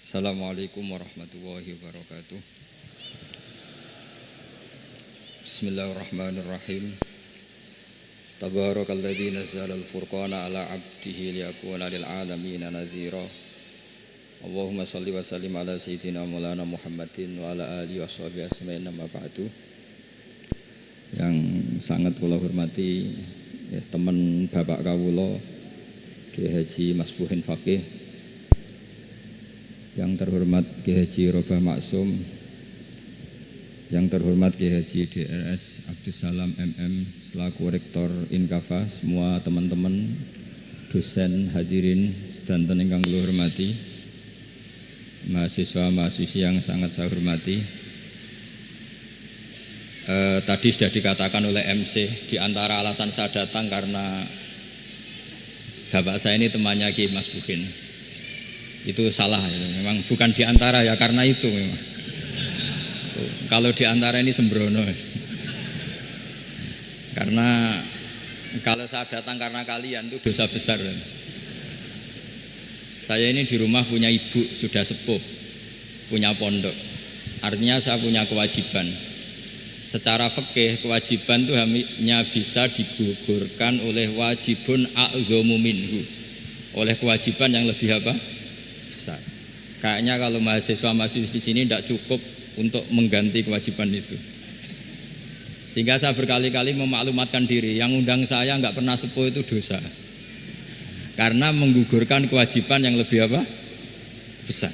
Assalamualaikum warahmatullahi wabarakatuh. Bismillahirrahmanirrahim. Tabarakalladzi nazzala al-furqana ala 'abdihi liyakuna lil 'alamin nadhira. Allahumma shalli wa sallim ala sayyidina Maulana Muhammadin wa ala alihi washabihi asma'in amma ba'du. Yang sangat kula hormati ya, teman Bapak kawula Ki Haji Masbuhin Faqih, yang terhormat Ki Haji Robah Maksum, yang terhormat Ki Haji DRS Abdussalam MM selaku Rektor Inkafa, semua teman-teman dosen hadirin sedanten ingkang kula hormati, mahasiswa-mahasiswi yang sangat saya hormati. Tadi sudah dikatakan oleh MC, di antara alasan saya datang karena bapak saya ini temannya Ki Masbuhin. Itu salah ya. Memang bukan diantara ya, karena itu memang. Tuh, kalau diantara ini sembrono. Karena kalau saya datang karena kalian itu dosa besar. Saya ini di rumah punya ibu sudah sepuh, punya pondok. Artinya saya punya kewajiban. Secara fikih kewajiban itu hanya bisa digugurkan oleh wajibun a'dhamu minhu, oleh kewajiban yang lebih apa? Besar. Kayaknya kalau mahasiswa-mahasiswa di sini tidak cukup untuk mengganti kewajiban itu. Sehingga saya berkali-kali memaklumatkan diri, yang undang saya nggak pernah sepuh itu dosa. Karena menggugurkan kewajiban yang lebih apa? Besar.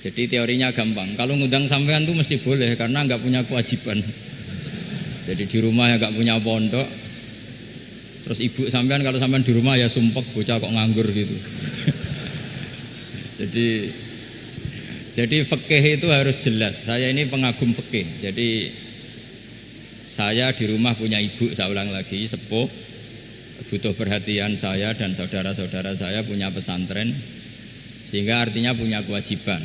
Jadi teorinya gampang. Kalau ngundang sampean itu mesti boleh karena nggak punya kewajiban. Jadi di rumah ya nggak punya pondok. Terus ibu sampean kalau sampean di rumah ya sumpek, bocah kok nganggur gitu. Jadi fikih itu harus jelas. Saya ini pengagum fikih. Jadi saya di rumah punya ibu, saya ulang lagi, sepuh, butuh perhatian saya dan saudara-saudara saya punya pesantren, sehingga artinya punya kewajiban.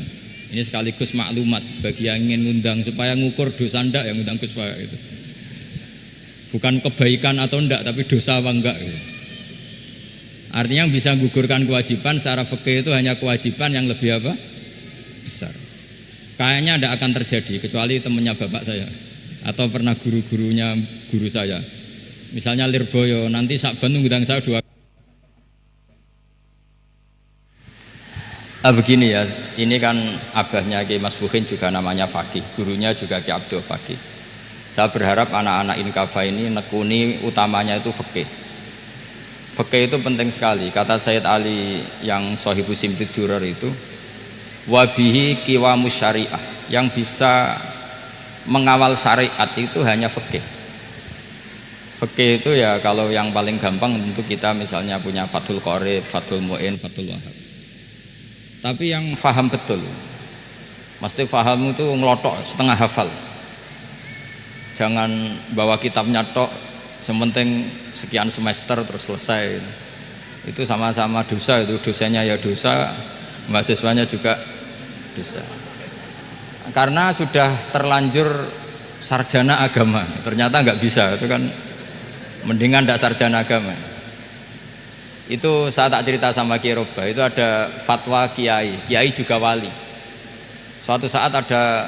Ini sekaligus maklumat bagi yang ingin ngundang supaya ngukur dosa ndak yang ngundang Gus Pak itu. Bukan kebaikan atau ndak, tapi dosa apa enggak gitu. Artinya yang bisa menggugurkan kewajiban secara fikih itu hanya kewajiban yang lebih apa? Besar. Kayaknya tidak akan terjadi kecuali temannya bapak saya atau pernah guru-gurunya guru saya. Misalnya Lirboyo, nanti Sakban ngundang saya 2 begini ya, ini kan abahnya Ki Masbuhin juga namanya Faqih, gurunya juga Ki Abdul Faqih. Saya berharap anak-anak Inkafa ini nekuni utamanya itu fikih. Fikih itu penting sekali. Kata Sayyid Ali yang Shahibus Simtid Durar itu, wabihi qiwamus syariah, yang bisa mengawal syariat itu hanya fikih. Fikih itu ya kalau yang paling gampang tentu kita misalnya punya Fathul Qorib, Fathul Mu'in, Fathul Wahab. Tapi yang faham betul, mesti faham itu ngelotok setengah hafal. Jangan bawa kitabnya tok, sementing sekian semester terus selesai. Itu sama-sama dosa, itu dosanya ya dosa, mahasiswanya juga dosa. Karena sudah terlanjur sarjana agama, ternyata nggak bisa, itu kan mendingan tidak sarjana agama. Itu saya tak cerita sama Kiai Robah, itu ada fatwa kiai juga wali. Suatu saat ada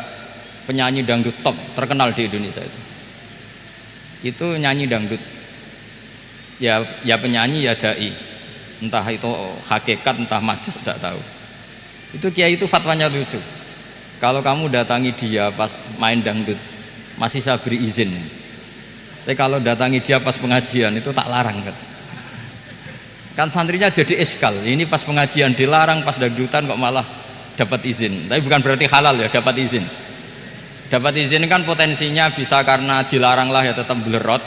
penyanyi dangdut top terkenal di Indonesia itu nyanyi dangdut, ya penyanyi ya dai, entah itu hakikat entah majaz tidak tahu. Itu kiai itu fatwanya lucu, kalau kamu datangi dia pas main dangdut masih saya beri izin, tapi kalau datangi dia pas pengajian itu tak larang kata. Kan santrinya jadi eskal, ini pas pengajian dilarang, pas dangdutan kok malah dapat izin. Tapi bukan berarti halal ya, dapat izin. Dapat izin kan potensinya bisa karena dilarang lah ya tetap belerot.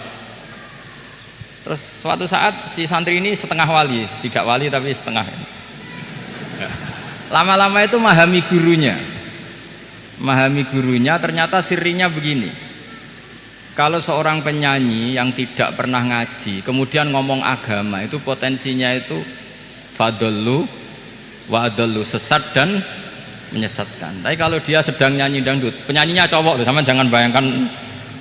Terus suatu saat si santri ini setengah wali, tidak wali tapi setengah. Lama-lama itu memahami gurunya, ternyata sirinya begini. Kalau seorang penyanyi yang tidak pernah ngaji kemudian ngomong agama, itu potensinya itu fadallu wa adallu, sesat dan menyesatkan. Tapi kalau dia sedang nyanyi dangdut, penyanyinya cowok loh, sama jangan bayangkan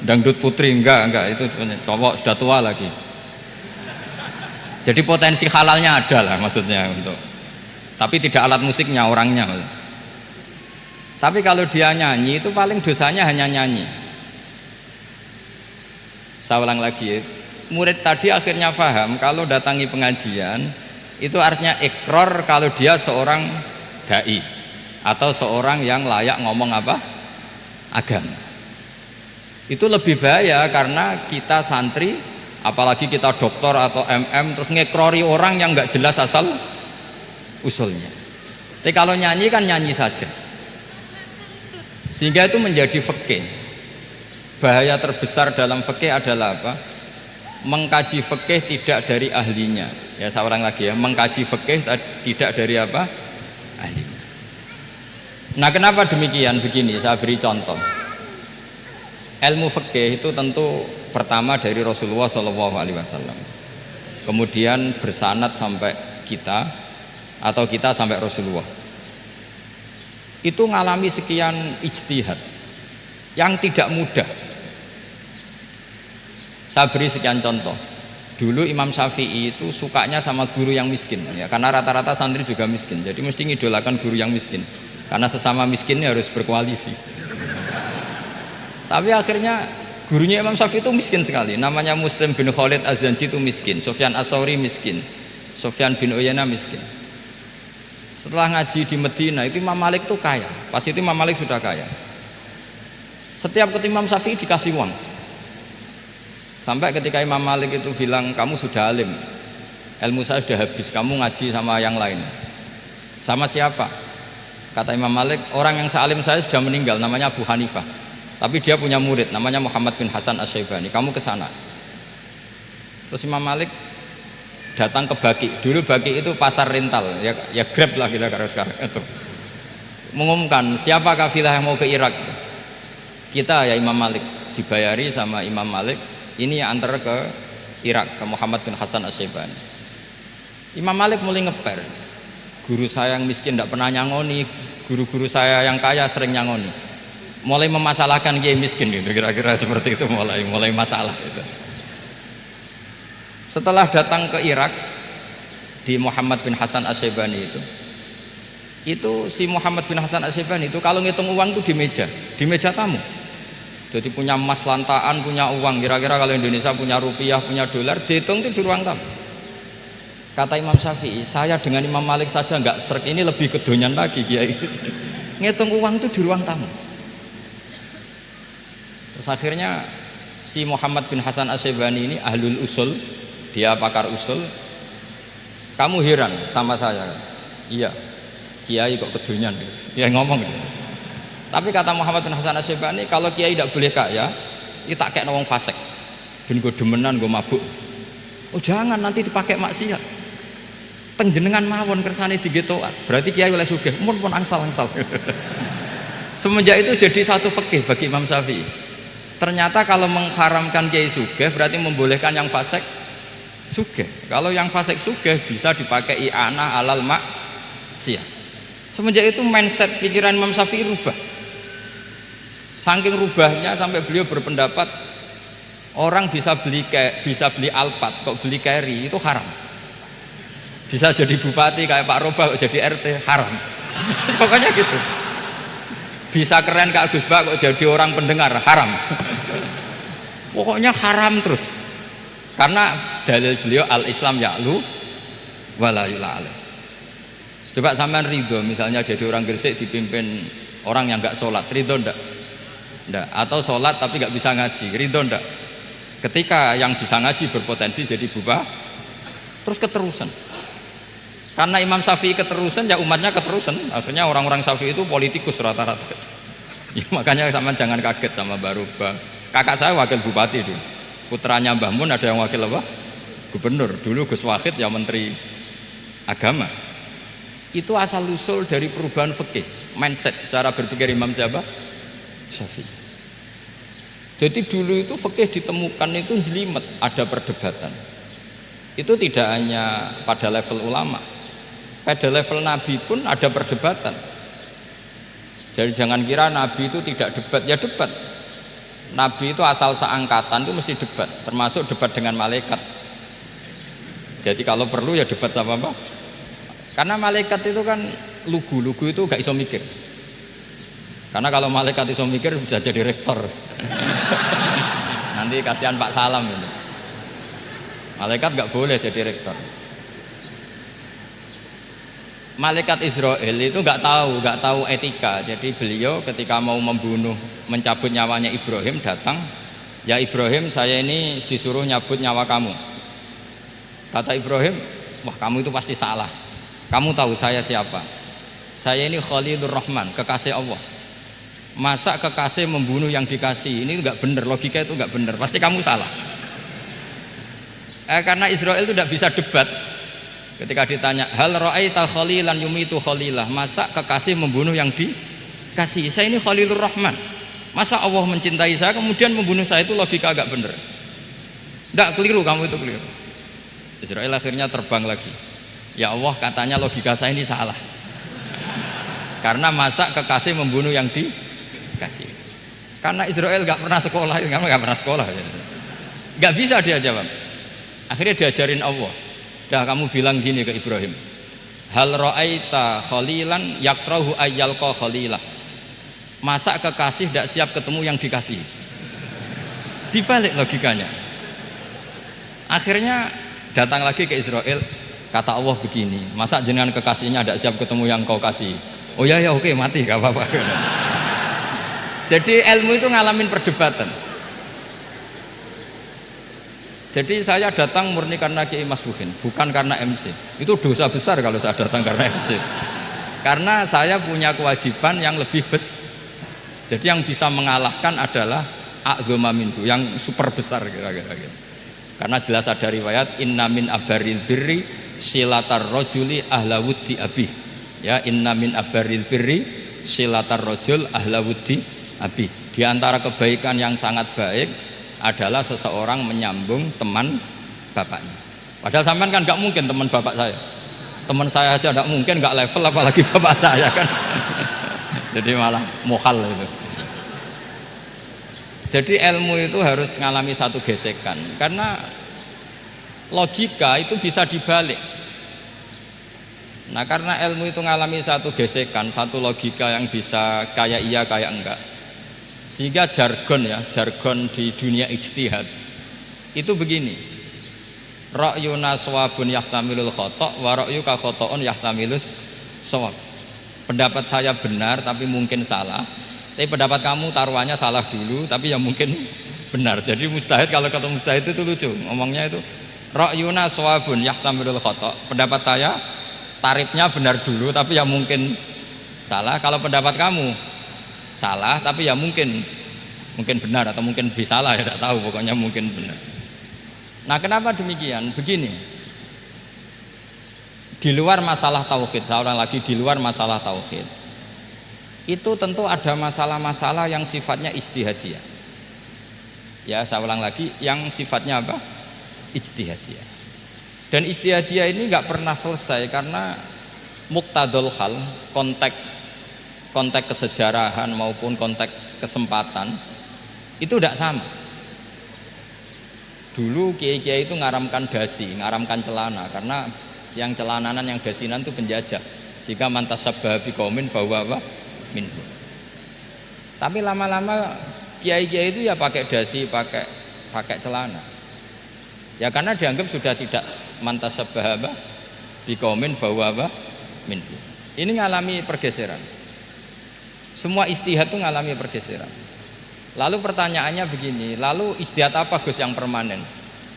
dangdut putri, enggak, itu cowok sudah tua lagi. Jadi potensi halalnya ada lah maksudnya untuk, tapi tidak alat musiknya, orangnya. Tapi kalau dia nyanyi itu paling dosanya hanya nyanyi. Saya ulang lagi, murid tadi akhirnya paham kalau datangi pengajian itu artinya ikrar kalau dia seorang dai atau seorang yang layak ngomong apa? Agama. Itu lebih bahaya karena kita santri, apalagi kita doktor atau MM terus ngekrori orang yang nggak jelas asal usulnya. Tapi kalau nyanyi kan nyanyi saja, sehingga itu menjadi fikih. Bahaya terbesar dalam fikih adalah apa? Mengkaji fikih tidak dari ahlinya. Ya saya ulang lagi ya, mengkaji fikih tidak dari apa? Ahlinya. Nah kenapa demikian? Begini, saya beri contoh. Ilmu fikih itu tentu pertama dari Rasulullah SAW, kemudian bersanad sampai kita atau kita sampai Rasulullah. Itu ngalami sekian ijtihad yang tidak mudah. Saya beri sekian contoh. Dulu Imam Syafi'i itu sukanya sama guru yang miskin, ya, karena rata-rata santri juga miskin, jadi mesti ngidolakan guru yang miskin, karena sesama miskinnya harus berkoalisi. Tapi akhirnya gurunya Imam Syafi'i itu miskin sekali, namanya Muslim bin Khalid Az-Zanji itu miskin, Sufyan As-Tsauri miskin, Sufyan bin Uyainah miskin. Setelah ngaji di Medina itu Imam Malik itu kaya, pas itu Imam Malik sudah kaya. Setiap ketemu Imam Syafi'i dikasih uang. Sampai ketika Imam Malik itu bilang, kamu sudah alim, ilmu saya sudah habis, kamu ngaji sama yang lain. Sama siapa? Kata Imam Malik, orang yang sealim saya sudah meninggal, namanya Abu Hanifah, tapi dia punya murid namanya Muhammad bin Hasan Asy-Syaibani, kamu ke sana. Terus Imam Malik datang ke Baqi. Dulu Baqi itu pasar rental, ya Grab lah kira-kira sekarang itu. Mengumumkan siapa kafilah yang mau ke Irak. Kita ya Imam Malik, dibayari sama Imam Malik, ini antar ke Irak, ke Muhammad bin Hasan Asy-Syaibani. Imam Malik mulai ngeper, guru saya yang miskin tidak pernah nyangoni, guru-guru saya yang kaya sering nyangoni. Mulai memasalahkan kiai miskin gitu, kira-kira seperti itu, mulai masalah itu. Setelah datang ke Irak di Muhammad bin Hasan Asy-Syaibani itu si Muhammad bin Hasan Asy-Syaibani itu kalau ngitung uang itu di meja tamu. Jadi punya emas lantaan, punya uang, kira-kira kalau Indonesia punya rupiah, punya dolar, dihitung itu di ruang tamu. Kata Imam Syafi'i, saya dengan Imam Malik saja nggak serk, ini lebih kedonyan lagi kiai. Ngitung uang itu di ruang tamu. Terus akhirnya si Muhammad bin Hasan Asy-Syaibani ini ahlul usul, dia pakar usul. Kamu heran sama saya? Iya, kiai kok kedonyan? Ya ngomong gitu. Tapi kata Muhammad bin Hasan Asy-Syaibani, kalau kiai tidak boleh kaya, itu tak kayak wong fasik, ben gue demenan, gue mabuk. Oh jangan, nanti dipakai maksiat. Penjenengan mawon kersane digetokan, berarti kiai oleh sugih, pun angsal-angsal. Semenjak itu jadi satu fikih bagi Imam Syafi'i. Ternyata kalau mengharamkan kiai sugih berarti membolehkan yang fasik sugih. Kalau yang fasik sugih bisa dipakai i'anah alal maksiat. Semenjak itu mindset pikiran Imam Syafi'i rubah. Saking rubahnya sampai beliau berpendapat orang bisa beli Alphard, kok beli carry itu haram. Bisa jadi bupati kayak Pak Roba, kok jadi RT haram. Pokoknya gitu. Bisa keren kayak Gus Bak, kok jadi orang pendengar haram. Pokoknya haram terus. Karena dalil beliau al-Islam ya'lu wala yu'la alaih. Coba sampean ridho misalnya jadi orang Gresik dipimpin orang yang nggak sholat, ridho ndak? Ndak. Atau sholat tapi nggak bisa ngaji, ridho ndak? Ketika yang bisa ngaji berpotensi jadi bubah, terus keterusan. Karena Imam Syafi'i keterusan, ya umatnya keterusan. Akhirnya orang-orang Syafi'i itu politikus rata-rata. Ya, makanya sampean jangan kaget sama Baruba. Kakak saya wakil bupati dulu. Putranya Mbah Mun ada yang wakil apa? Gubernur. Dulu Gus Wahid yang menteri agama. Itu asal usul dari perubahan fikih, mindset, cara berpikir Imam siapa? Syafi'i. Jadi dulu itu fikih ditemukan itu jelimet, ada perdebatan. Itu tidak hanya pada level ulama, pada level Nabi pun ada perdebatan. Jadi jangan kira Nabi itu tidak debat, ya debat. Nabi itu asal seangkatan itu mesti debat, termasuk debat dengan malaikat. Jadi kalau perlu ya debat sama apa? Karena malaikat itu kan lugu itu gak iso mikir. Karena kalau malaikat iso mikir bisa jadi rektor. Nanti kasihan Pak Salam itu. Malaikat nggak boleh jadi rektor. Malaikat Israel itu nggak tahu etika. Jadi beliau ketika mau membunuh, mencabut nyawanya Ibrahim datang, ya Ibrahim saya ini disuruh nyabut nyawa kamu. Kata Ibrahim, wah kamu itu pasti salah. Kamu tahu saya siapa? Saya ini Khalilur Rahman, kekasih Allah. Masa kekasih membunuh yang dikasih? Ini nggak benar, logika itu nggak benar. Pasti kamu salah. Karena Israel itu tidak bisa debat. Ketika ditanya, hal ra'aita khalilan yumitu khalilah, masa kekasih membunuh yang dikasih? Saya ini Khalilur Rahman. Masa Allah mencintai saya kemudian membunuh saya? Itu logika agak benar. Tidak, keliru, kamu itu keliru. Israel akhirnya terbang lagi. Ya Allah, katanya logika saya ini salah. Karena masa kekasih membunuh yang dikasih? Karena Israel nggak pernah sekolah, kamu nggak pernah sekolah, nggak bisa dia jawab. Akhirnya diajarin Allah. Dah kamu bilang gini ke Ibrahim, hal ra'aita khalilan yakrahu ayyalqa khalilah. Masa kekasih tidak siap ketemu yang dikasih? Dibalik logikanya. Akhirnya datang lagi ke Israel, kata Allah begini, masa jenengan kekasihnya tidak siap ketemu yang kau kasih? Oh ya oke, mati gak apa-apa. Jadi ilmu itu ngalamin perdebatan. Jadi saya datang murni karena Kiai Mas Buhin, bukan karena MC. Itu dosa besar kalau saya datang karena MC. Karena saya punya kewajiban yang lebih besar. Jadi yang bisa mengalahkan adalah a'dzama minhu, yang super besar kira-kira gitu. Karena jelas ada riwayat inna min abaril birri silatar rajuli ahla wuddi abi. Ya, inna min abaril birri silatar rajul ahla wuddi abi. Di antara kebaikan yang sangat baik adalah seseorang menyambung teman bapaknya. Padahal sampean kan nggak mungkin teman bapak saya. Teman saya aja nggak mungkin, nggak level apalagi bapak saya kan. Jadi malah mohal itu. Jadi ilmu itu harus mengalami satu gesekan, karena logika itu bisa dibalik. Nah karena ilmu itu mengalami satu gesekan, satu logika yang bisa kayak iya kayak enggak, sehingga jargon di dunia ijtihad itu begini, ra'yuna shawabun yahtamilul khata' wa ra'yuka khata'un yahtamilus shawab. Pendapat saya benar tapi mungkin salah, tapi pendapat kamu taruhannya salah dulu tapi yang mungkin benar. Jadi mustahid, kalau kata mustahid itu lucu ngomongnya itu, ra'yuna shawabun yahtamilul khata', pendapat saya tarifnya benar dulu tapi yang mungkin salah. Kalau pendapat kamu salah tapi ya mungkin benar atau mungkin bisa salah, ya tidak tahu, pokoknya mungkin benar. Nah kenapa demikian? Begini, di luar masalah tauhid, seorang lagi di luar masalah tauhid itu tentu ada masalah-masalah yang sifatnya ijtihadiyah. Ya saya ulang lagi, yang sifatnya apa? Ijtihadiyah. Dan ijtihadiyah ini nggak pernah selesai karena muqtadul hal, konteks kesejarahan maupun konteks kesempatan itu tidak sama. Dulu kiai-kiai itu ngaramkan dasi, ngaramkan celana, karena yang celananan yang dasinan itu penjajah. Jika mantas sabah biqaumin fahuwa minhu. Tapi lama-lama kiai-kiai itu ya pakai dasi, pakai celana. Ya karena dianggap sudah tidak mantas sabah biqaumin fahuwa minhu. Ini ngalami pergeseran. Semua ijtihad itu ngalami pergeseran. Lalu pertanyaannya begini, lalu ijtihad apa Gus yang permanen?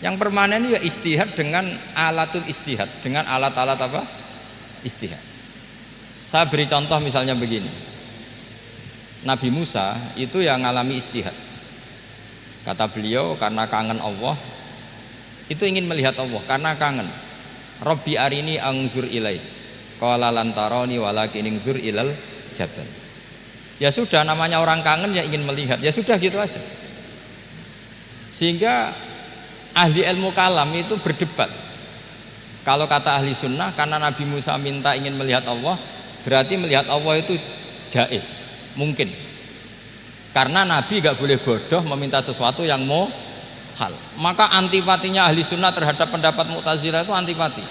Yang permanen ya ijtihad dengan alatul ijtihad, dengan alat-alat apa? Ijtihad. Saya beri contoh misalnya begini. Nabi Musa itu yang ngalami ijtihad. Kata beliau karena kangen Allah, itu ingin melihat Allah karena kangen. Rabbi arini anzur ilai. Qala lan tarani walakin anzur ilal jabal. Ya sudah, namanya orang kangen ya ingin melihat, ya sudah gitu aja. Sehingga ahli ilmu kalam itu berdebat. Kalau kata ahli sunnah, karena Nabi Musa minta ingin melihat Allah, berarti melihat Allah itu jaiz, mungkin. Karena Nabi gak boleh bodoh meminta sesuatu yang mohal. Maka antipatinya ahli sunnah terhadap pendapat Mu'tazilah itu antipati.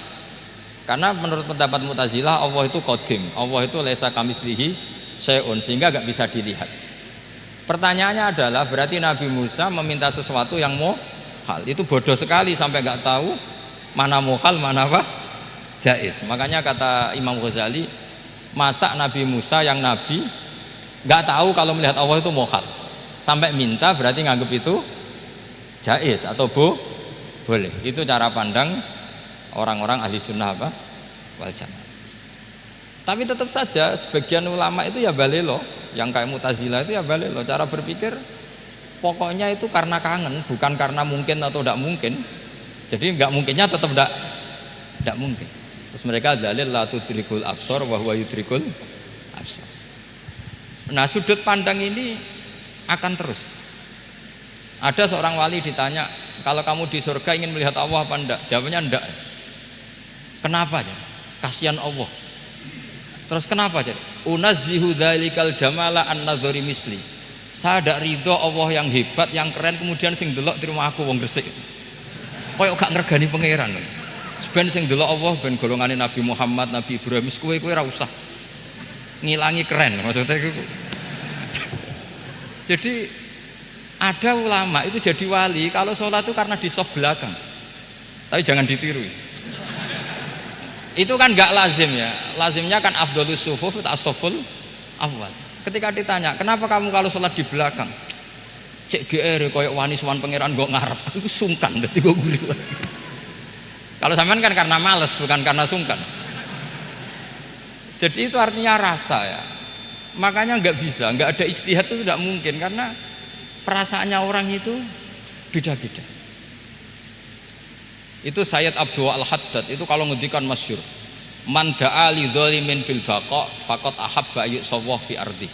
Karena menurut pendapat Mu'tazilah Allah itu qadim, Allah itu laisa kamislihi seun, sehingga nggak bisa dilihat. Pertanyaannya adalah berarti Nabi Musa meminta sesuatu yang mohal. Itu bodoh sekali sampai nggak tahu mana mohal mana apa jaiz. Makanya kata Imam Ghazali, masa Nabi Musa yang nabi nggak tahu kalau melihat Allah itu mohal, sampai minta berarti nganggap itu jaiz atau boleh. Itu cara pandang orang-orang ahli sunnah apa wal jamaah. Tapi tetap saja sebagian ulama itu ya balelo, yang kayak Mu'tazilah itu ya balelo, cara berpikir pokoknya itu karena kangen, bukan karena mungkin atau tidak mungkin. Jadi nggak mungkinnya tetap tidak mungkin. Terus mereka dalil la tudrikul absar wa huwa yudrikul absar. Nah, sudut pandang ini akan terus. Ada seorang wali ditanya, kalau kamu di surga ingin melihat Allah apa enggak? Jawabnya enggak. Kenapa ya? Kasihan Allah. Terus kenapa jadi? Unazzihu dzalikal jamala an nadzari misli. Saya tidak ridho Allah yang hebat, yang keren, kemudian sing delok terima aku wong gresik. Koyok gak ngergani pangeran. Sebenarnya sing delok Allah ben golongane Nabi Muhammad, Nabi Ibrahim, kowe ora usah ngilangi keren maksudnya itu. Jadi ada ulama itu jadi wali kalau sholat itu karena di soft belakang. Tapi jangan ditiru. Itu kan gak lazim ya. Lazimnya kan afdhalus sufuf as-saful awal. Ketika ditanya, "Kenapa kamu kalau sholat di belakang?" Cek GR koyo wani sowan pangeran kok ngarep. Aku sungkan dadi kok guri. Kalau sampean kan karena males bukan karena sungkan. Jadi itu artinya rasa ya. Makanya nggak bisa, nggak ada ijtihad itu tidak mungkin karena perasaannya orang itu beda-beda. Itu Sayyid Abdul Al-Haddad itu kalau ngendikan masyhur, man da'a li dzalimin bil baqa faqad ahabba yu'sawwa fi ardi.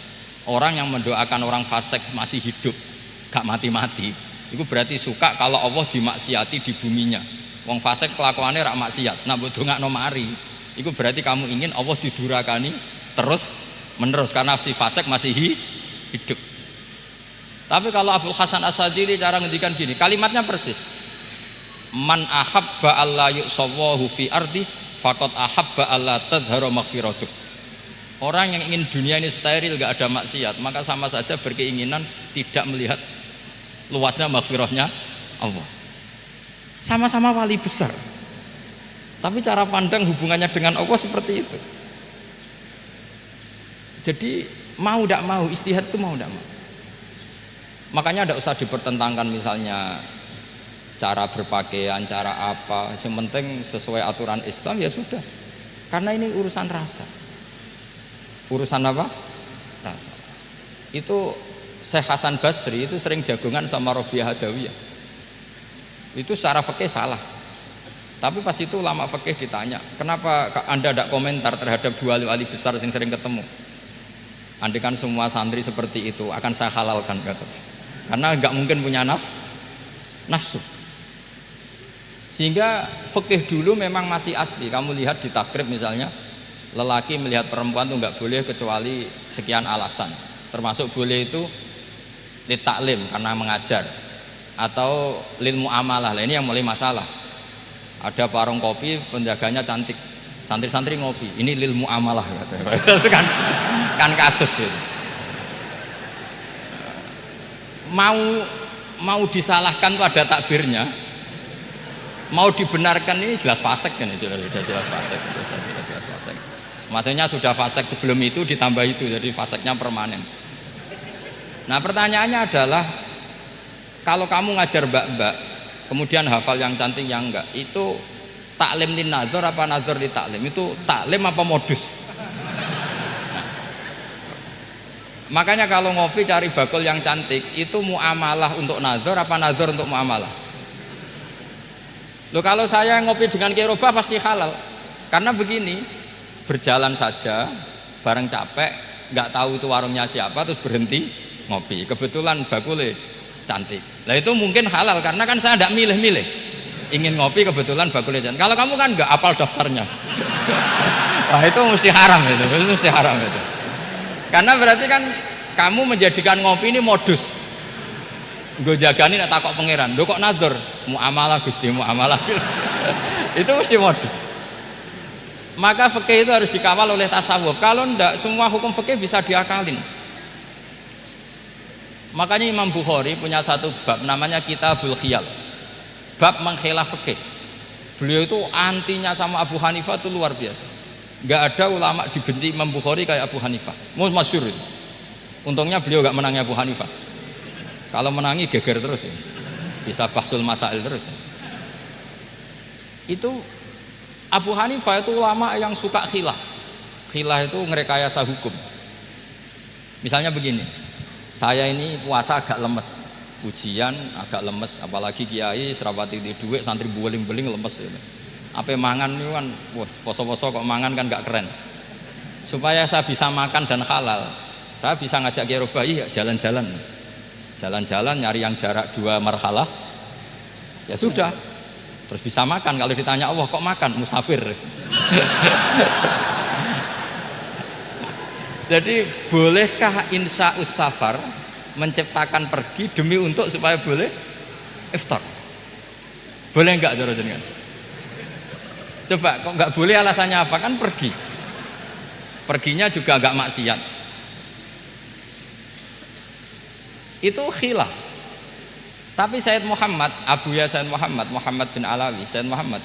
Orang yang mendoakan orang fasik masih hidup, gak mati-mati, itu berarti suka kalau Allah dimaksiati di buminya. Wong fasik kelakuannya rak maksiat, nak mbok dongakno mari, itu berarti kamu ingin Allah didurakani terus menerus karena si fasik masih hidup. Tapi kalau Abdul Hasan As-Sadili cara ngendikan gini, kalimatnya persis. Man ahabba alla yu'sawwahu fi ardi faqad ahabba alla tadhharu maghfiratuh. Orang yang ingin dunia ini steril gak ada maksiat, maka sama saja berkeinginan tidak melihat luasnya maghfirahnya Allah. Sama-sama wali besar, tapi cara pandang hubungannya dengan Allah seperti itu. Jadi mau tidak mau, ijtihad itu mau tidak mau. Makanya tidak usah dipertentangkan misalnya cara berpakaian, cara apa, yang penting sesuai aturan Islam ya sudah. Karena ini urusan rasa. Urusan apa? Rasa. Itu Syekh Hasan Basri itu sering jagongan sama Robiah Hadawiyah. Itu secara fikih salah. Tapi pas itu ulama fikih ditanya, kenapa Anda tidak komentar terhadap dua wali besar yang sering ketemu? Andai kan semua santri seperti itu akan saya halalkan, kata. Karena nggak mungkin punya nafsu. Sehingga fikih dulu memang masih asli. Kamu lihat di takrib misalnya, lelaki melihat perempuan itu nggak boleh kecuali sekian alasan. Termasuk boleh itu li taklim karena mengajar, atau lil muamalah. Lah ini yang mulai masalah. Ada warung kopi, penjaganya cantik, santri-santri ngopi. Ini lil muamalah katanya. kan kasus itu. Mau disalahkan tuh ada takbirnya. Mau dibenarkan ini jelas fasik kan, jelas fasik. Maksudnya sudah fasik sebelum itu ditambah itu, jadi fasiknya permanen. Nah pertanyaannya adalah, kalau kamu ngajar mbak-mbak kemudian hafal yang cantik yang enggak, itu taklim lin nazar apa nazar li taklim? Itu taklim apa modus? Makanya kalau ngopi cari bakul yang cantik, itu muamalah untuk nazar apa nazar untuk muamalah? Loh, kalau saya ngopi dengan kirobah pasti halal. Karena begini, berjalan saja, bareng capek, nggak tahu itu warungnya siapa, terus berhenti ngopi. Kebetulan bakulnya cantik. Nah itu mungkin halal, karena kan saya tidak milih-milih. Ingin ngopi, kebetulan bakulnya cantik. Kalau kamu kan nggak apal daftarnya. Wah itu mesti haram itu, mesti haram itu. Karena berarti kan kamu menjadikan ngopi ini modus. Gue jagani nak takok pangeran, lo kok nazar muamalah Gusti muamalah. Itu mesti modus. Maka fikih itu harus dikawal oleh tasawuf. Kalau ndak, semua hukum fikih bisa diakalin. Makanya Imam Bukhari punya satu bab namanya Kitabul Khiyal, bab mengkhilaf fikih. Beliau itu antinya sama Abu Hanifah itu luar biasa. Nggak ada ulama dibenci Imam Bukhari kayak Abu Hanifah. Masyhur itu. Untungnya beliau nggak menangnya Abu Hanifah. Kalau menangi geger terus ya. Bisa bahsul masail terus ya. Itu Abu Hanifah itu ulama yang suka khilah. Khilah itu ngerekayasa hukum. Misalnya begini, saya ini puasa agak lemes, ujian agak lemes, apalagi kiai serapati di duit, santri beling-beling lemes gitu. Apa mangan ini kan, wah poso-poso kok mangan kan gak keren. Supaya saya bisa makan dan halal, saya bisa ngajak kiai Robai ya jalan-jalan, jalan-jalan nyari yang jarak 2 marhalah, ya sudah, terus bisa makan. Kalau ditanya Allah kok makan, musafir. Jadi bolehkah insya'us safar menciptakan pergi demi untuk supaya boleh iftar? Boleh enggak cara jenengan? Coba kok enggak boleh, alasannya apa? Kan pergi. Perginya juga enggak maksiat. Itu khilaf. Tapi Sayyid Muhammad, Abuya Sayyid Muhammad, Muhammad bin Alawi, Sayyid Muhammad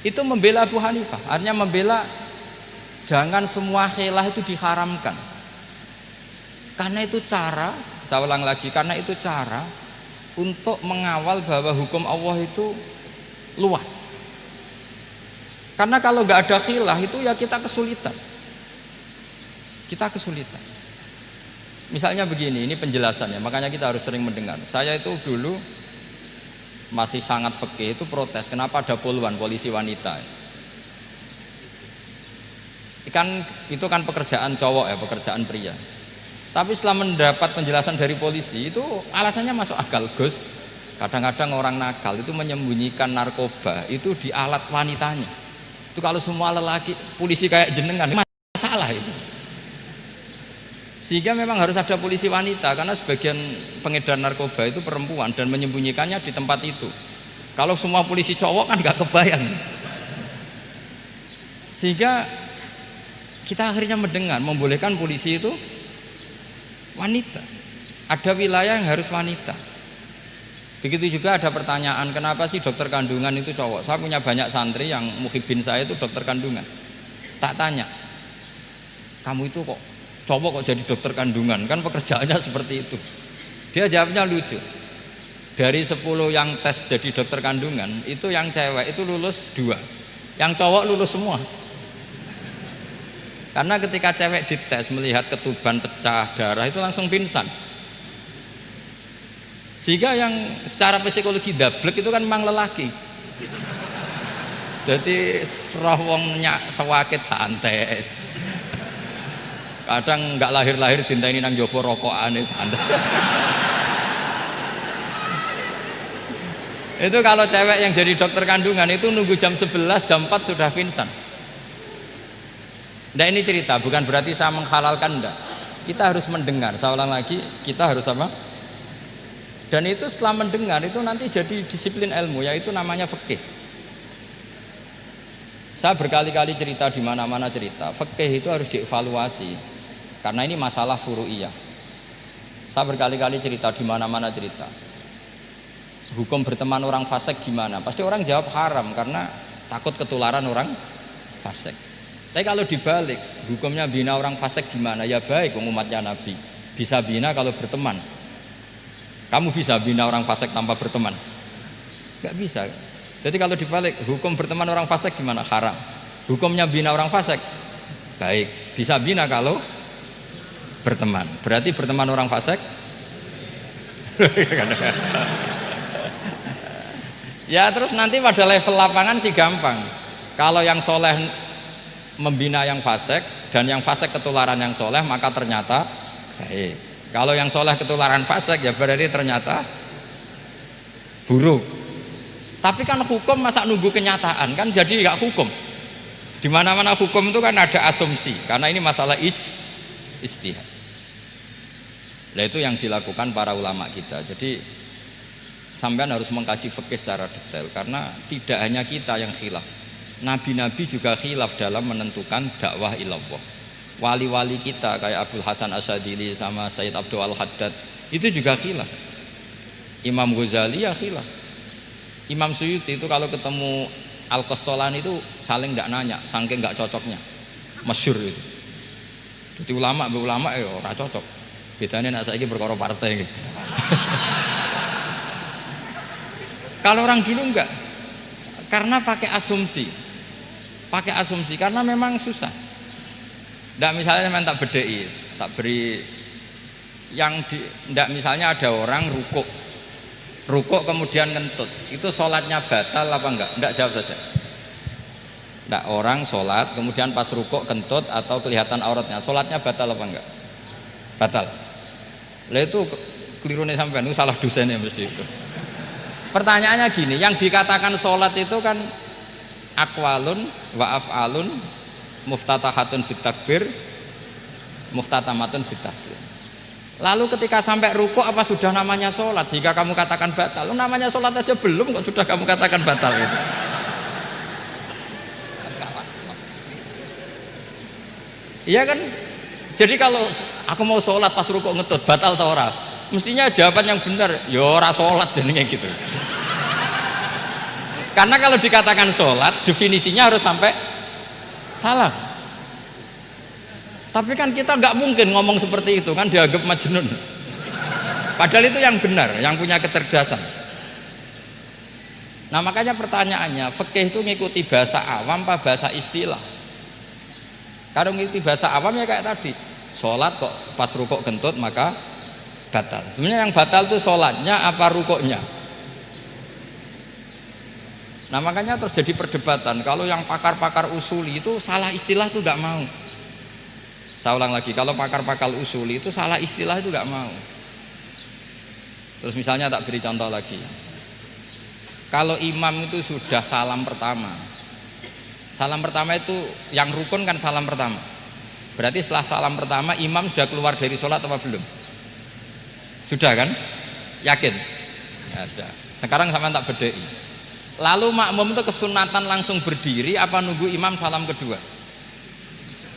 itu membela Abu Hanifah. Artinya membela jangan semua khilaf itu diharamkan. Karena itu cara, saya ulang lagi, karena itu cara untuk mengawal bahwa hukum Allah itu luas. Karena kalau nggak ada khilaf itu ya kita kesulitan. Kita kesulitan. Misalnya begini, ini penjelasannya, makanya kita harus sering mendengar. Saya itu dulu masih sangat fikih itu protes, kenapa ada poluan polisi wanita? Itu kan pekerjaan cowok ya, pekerjaan pria. Tapi setelah mendapat penjelasan dari polisi itu alasannya masuk akal, Gus. Kadang-kadang orang nakal itu menyembunyikan narkoba itu di alat wanitanya. Itu kalau semua lelaki polisi kayak jenengan masalah itu. Sehingga memang harus ada polisi wanita karena sebagian pengedar narkoba itu perempuan dan menyembunyikannya di tempat itu. Kalau semua polisi cowok kan nggak kebayang. Sehingga kita akhirnya mendengar membolehkan polisi itu wanita. Ada wilayah yang harus wanita. Begitu juga ada pertanyaan, kenapa sih dokter kandungan itu cowok? Saya punya banyak santri yang muhibin saya itu dokter kandungan. Tak tanya, kamu itu kok cowok kok jadi dokter kandungan? Kan pekerjaannya seperti itu. Dia jawabnya lucu. Dari 10 yang tes jadi dokter kandungan, itu yang cewek itu lulus 2, yang cowok lulus semua. Karena ketika cewek dites melihat ketuban pecah darah itu langsung pingsan. Sehingga yang secara psikologi dablek itu kan memang lelaki. Jadi roh wongnya sewakit santai. Kadang nggak lahir-lahir dinteni nang jopo rokokane santai. Itu kalau cewek yang jadi dokter kandungan itu nunggu jam 11, jam 4 sudah pingsan. Nah ini cerita, bukan berarti saya menghalalkan, enggak. Kita harus mendengar, saya ulang lagi, kita harus apa? Dan itu setelah mendengar itu nanti jadi disiplin ilmu, yaitu namanya fikih. Saya berkali-kali cerita di mana-mana cerita, fikih itu harus dievaluasi. Karena ini masalah furu'iyah. Saya berkali-kali cerita di mana-mana cerita. Hukum berteman orang fasik gimana? Pasti orang jawab haram karena takut ketularan orang fasik. Tapi kalau dibalik, hukumnya bina orang fasik gimana? Ya baik, umatnya Nabi bisa bina kalau berteman. Kamu bisa bina orang fasik tanpa berteman? Gak bisa. Jadi kalau dibalik, hukum berteman orang fasik gimana? Haram. Hukumnya bina orang fasik baik, bisa bina kalau berteman. Berarti berteman orang fasik? Ya terus nanti pada level lapangan sih gampang. Kalau yang soleh membina yang fasik dan yang fasik ketularan yang soleh, maka ternyata baik. Kalau yang soleh ketularan fasik ya berarti ternyata buruk. Tapi kan hukum masa nunggu kenyataan, kan jadi nggak hukum. Di mana-mana hukum itu kan ada asumsi, karena ini masalah ijtihad. Nah itu yang dilakukan para ulama kita. Jadi sampean harus mengkaji fikih secara detail karena tidak hanya kita yang khilaf. Nabi-nabi juga khilaf dalam menentukan dakwah ilallah. Wali-wali kita kayak Abdul Hasan Asyadili sama Sayyid Abdul Al-Haddad itu juga khilaf. Imam Ghazali ya khilaf. Imam Suyuti itu kalau ketemu Al-Qastolani itu saling tidak nanya, saking nggak cocoknya, masyhur itu. Jadi ulama ya ora cocok. Bedanya nak saiki perkara partai. Kalau orang dulu enggak, karena pakai asumsi karena memang susah. Ndak misalnya memang tak bedai, tak beri yang ndak misalnya ada orang rukuk kemudian ngentut, itu sholatnya batal apa enggak? Enggak, jawab saja. Enggak, orang sholat kemudian pas rukuk kentut atau kelihatan auratnya, sholatnya batal apa enggak? Batal. Lah itu keliru nih sampean, itu salah dosennya mesti itu. Pertanyaannya gini, yang dikatakan sholat itu kan aqwalun wa af'alun muftatahatun bitakbir muftatamatun bitaslim. Lalu ketika sampai rukuk apa sudah namanya sholat? Jika kamu katakan batal, namanya sholat aja belum kok sudah kamu katakan batal itu. Iya kan? Jadi kalau aku mau sholat pas rukuk ngetut batal atau ora? Mestinya jawaban yang benar, ya ora sholat jenenge gitu. Karena kalau dikatakan sholat, definisinya harus sampai salah. Tapi kan kita nggak mungkin ngomong seperti itu, kan dianggap majnun. Padahal itu yang benar, yang punya kecerdasan. Nah makanya pertanyaannya, fikih itu ngikuti bahasa awam apa bahasa istilah? Kalau ngikuti bahasa awam ya kayak tadi, sholat kok pas rukuk kentut maka batal. Sebenarnya yang batal itu sholatnya apa rukuknya? Nah makanya terjadi perdebatan. Kalau yang pakar-pakar usuli itu salah istilah itu nggak mau. Saya ulang lagi, kalau pakar-pakar usuli itu salah istilah itu nggak mau. Terus misalnya tak beri contoh lagi. Kalau imam itu sudah salam pertama itu yang rukun kan salam pertama. Berarti setelah salam pertama imam sudah keluar dari sholat apa belum? Sudah kan? Yakin? Ya sudah. Sekarang sama tak bedai. Lalu makmum itu kesunatan langsung berdiri apa nunggu imam salam kedua?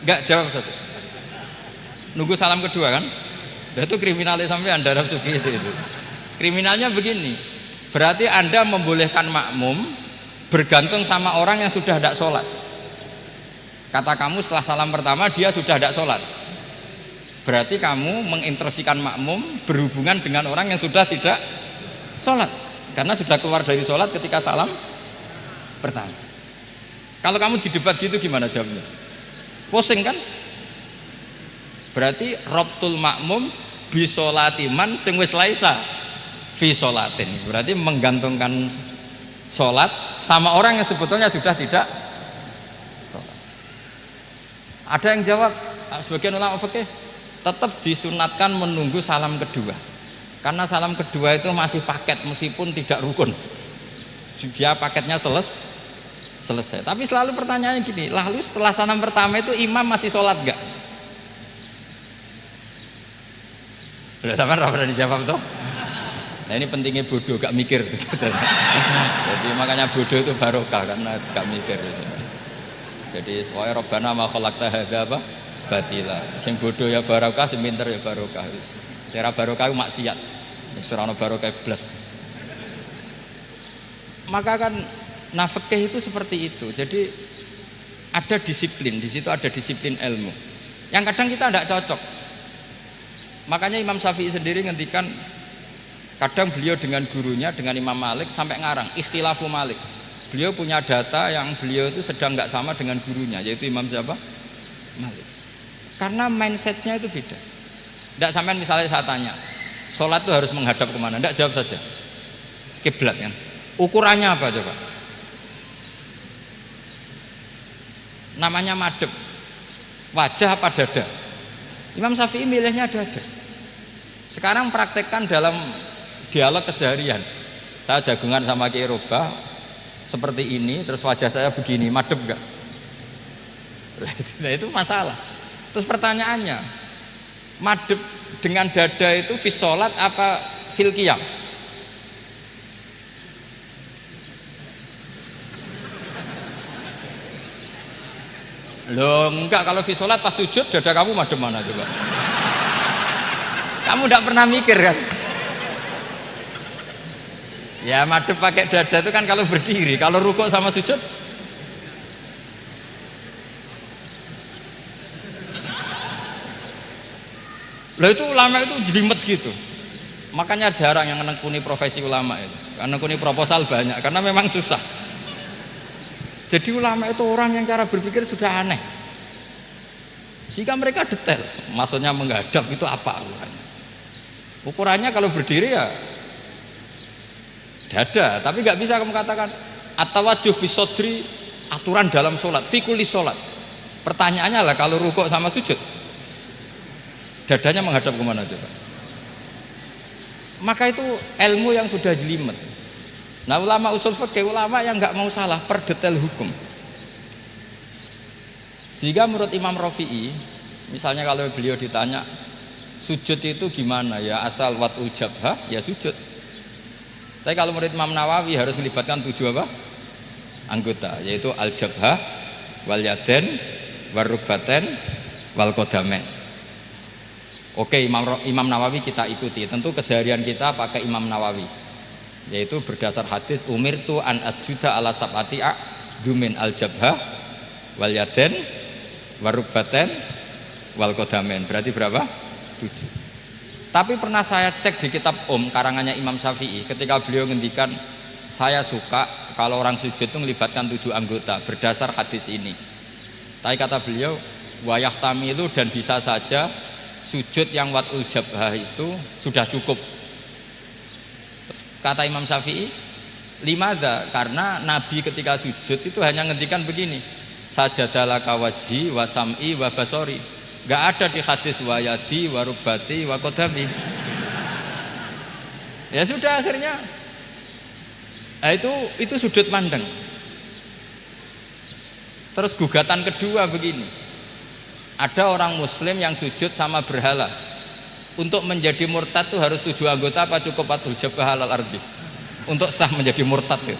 Enggak, jawab satu. Nunggu salam kedua kan? Itu kriminalnya sampai Anda dalam sufi itu. Kriminalnya begini, berarti Anda membolehkan makmum bergantung sama orang yang sudah tidak sholat. Kata kamu setelah salam pertama dia sudah tidak sholat, berarti kamu menginstruksikan makmum berhubungan dengan orang yang sudah tidak sholat, karena sudah keluar dari sholat ketika salam pertama. Kalau kamu didebat gitu gimana jawabnya? Pusing kan? Berarti robtul makmum bisolatiman sing wis laisa fi sholatin. Berarti menggantungkan sholat sama orang yang sebetulnya sudah tidak sholat. Ada yang jawab, sebagian ulama fikih tetap disunatkan menunggu salam kedua, karena salam kedua itu masih paket meskipun tidak rukun. Dia paketnya selesai. Tapi selalu pertanyaannya gini, lalu setelah salam pertama itu imam masih sholat gak? Udah sampai pernah dijawab toh? Nah ini pentingnya bodoh, gak mikir. Jadi makanya bodoh itu barokah karena gak mikir. Jadi soalnya Rabbana ma khalaqta hadza apa? Batila. Sing bodoh ya barokah, sing pinter ya barokah. Sing ora barokah itu maksiat. Wis ora ono barokah blas. Maka kan fikih itu seperti itu. Jadi ada disiplin, di situ ada disiplin ilmu. Yang kadang kita tidak cocok. Makanya Imam Syafi'i sendiri ngendikan, kadang beliau dengan gurunya, dengan Imam Malik sampai ngarang ikhtilafu Malik. Beliau punya data yang beliau itu sedang nggak sama dengan gurunya, yaitu Imam siapa? Malik. Karena mindsetnya itu beda. Tidak sampai misalnya saya tanya, sholat itu harus menghadap kemana? Tidak, jawab saja. Kiblat kan? Ukurannya apa coba? Namanya madhep. Wajah apa dada? Imam Syafi'i milihnya dada. Sekarang praktekkan dalam dialog keseharian. Saya jagungan sama Kiai Roba seperti ini, terus wajah saya begini, madhep enggak? Nah itu masalah. Terus pertanyaannya, madhep dengan dada itu fi sholat apa fil qiyam? Loh enggak, kalau fi sholat pas sujud dada kamu madem mana coba? Kamu enggak pernah mikir kan? Ya madem pakai dada itu kan kalau berdiri, kalau rukuk sama sujud loh itu ulama itu jelimet gitu. Makanya jarang yang menekuni profesi ulama itu. Karena menekuni proposal banyak, karena memang susah. Jadi ulama itu orang yang cara berpikir sudah aneh. Sehingga mereka detail. Maksudnya menghadap itu apa ukurannya? Ukurannya kalau berdiri ya dada, tapi nggak bisa kamu katakan at-tawajjuh bisodri aturan dalam sholat, fikuli sholat. Pertanyaannya lah kalau rukuk sama sujud, dadanya menghadap kemana coba? Maka itu ilmu yang sudah jelimet. Nah ulama usul fikih, ulama yang nggak mau salah per detail hukum. Sehingga menurut Imam Rafi'i, misalnya kalau beliau ditanya sujud itu gimana ya, asal watul jabhah ya sujud. Tapi kalau menurut Imam Nawawi harus melibatkan 7 apa? Anggota, yaitu al-jabhah, wal yaden, wal rukbaten, wal qadamen. Oke, Imam Nawawi kita ikuti. Tentu keseharian kita pakai Imam Nawawi, yaitu berdasar hadis umirtu an asjuda ala sab'ati a'dumin al-jabhah, wal yaden, wal rukbaten, wal qadamen. Berarti berapa? 7. Tapi pernah saya cek di kitab karangannya Imam Syafi'i, ketika beliau ngendikan saya suka kalau orang sujud itu melibatkan 7 anggota berdasar hadis ini. Tapi kata beliau wayah tamilu, dan bisa saja sujud yang watul jabhah itu sudah cukup. Terus kata Imam Syafi'i, limadha, karena Nabi ketika sujud itu hanya ngendikan begini, sajadalaka wajhi wa sam'i wa basori. Gak ada di hadis wayadi, warubati, wakodami. Ya sudah akhirnya. Nah, itu sudut pandang. Terus gugatan kedua begini. Ada orang Muslim yang sujud sama berhala. Untuk menjadi murtad itu harus 7 anggota apa cukup watul jabhah alal ardi? Untuk sah menjadi murtad itu.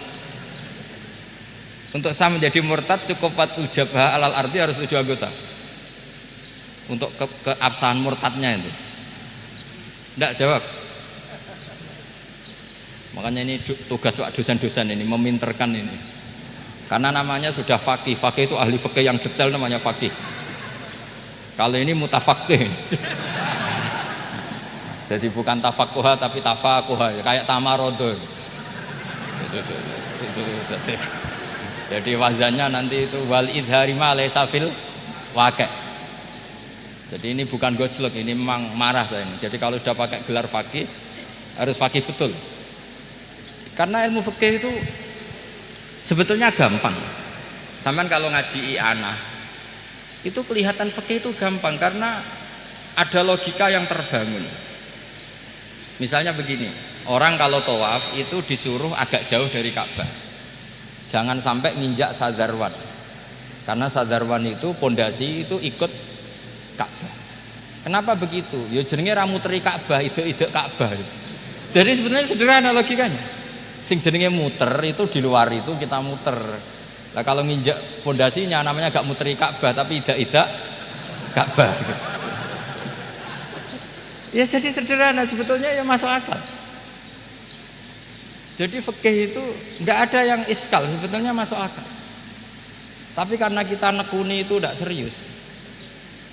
Untuk sah menjadi murtad cukup watul jabhah alal ardi harus 7 anggota. Untuk keabsahan murtadnya itu tidak jawab. Makanya ini tugas dosen-dosen ini meminterkan ini, karena namanya sudah faqih. Faqih itu ahli fikih yang detail, namanya faqih. Kalau ini mutafaqih. Jadi bukan tafakuha tapi tafakuha, kayak tamarodo. Jadi wazannya nanti itu wal idhari ma laysa fil waqi'. Jadi ini bukan gojlok, ini memang marah saya ini. Jadi kalau sudah pakai gelar fakih harus fakih betul. Karena ilmu fikih itu sebetulnya gampang. Sampean kalau ngaji i'anah itu kelihatan fikih itu gampang karena ada logika yang terbangun. Misalnya begini, orang kalau tawaf itu disuruh agak jauh dari Ka'bah. Jangan sampai nginjak sadarwan. Karena sadarwan itu pondasi itu ikut Ka'bah. Kenapa begitu? Ya jenenge ra muteri Ka'bah, ide-ide Ka'bah. Jadi sebenarnya sederhana logikanya. Sing jenenge muter itu di luar itu kita muter. Lah kalau nginjak pondasinya namanya gak muteri Ka'bah tapi ide-ide Ka'bah. Ya jadi sederhana, sebetulnya ya masuk akal. Jadi fikih itu enggak ada yang iskal, sebetulnya masuk akal. Tapi karena kita nekuni itu tidak serius,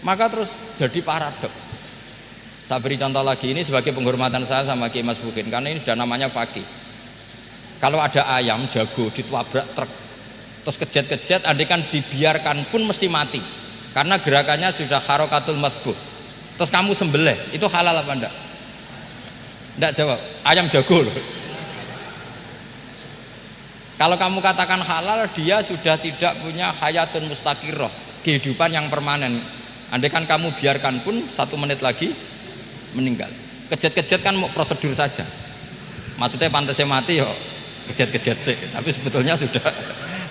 maka terus jadi paradok. Saya beri contoh lagi, ini sebagai penghormatan saya sama Kiai Mas Bukin, karena ini sudah namanya fakih. Kalau ada ayam jago ditabrak truk terus kejet-kejet, andikan dibiarkan pun mesti mati karena gerakannya sudah harokatul madbuh. Terus kamu sembelih, itu halal apa enggak? Enggak jawab, ayam jago loh. Kalau kamu katakan halal, dia sudah tidak punya hayatun mustaqirroh, kehidupan yang permanen. Andai kan kamu biarkan pun 1 menit lagi meninggal. Kejet-kejet kan mau prosedur saja. Maksudnya pantasnya mati yo kejet-kejet sih, tapi sebetulnya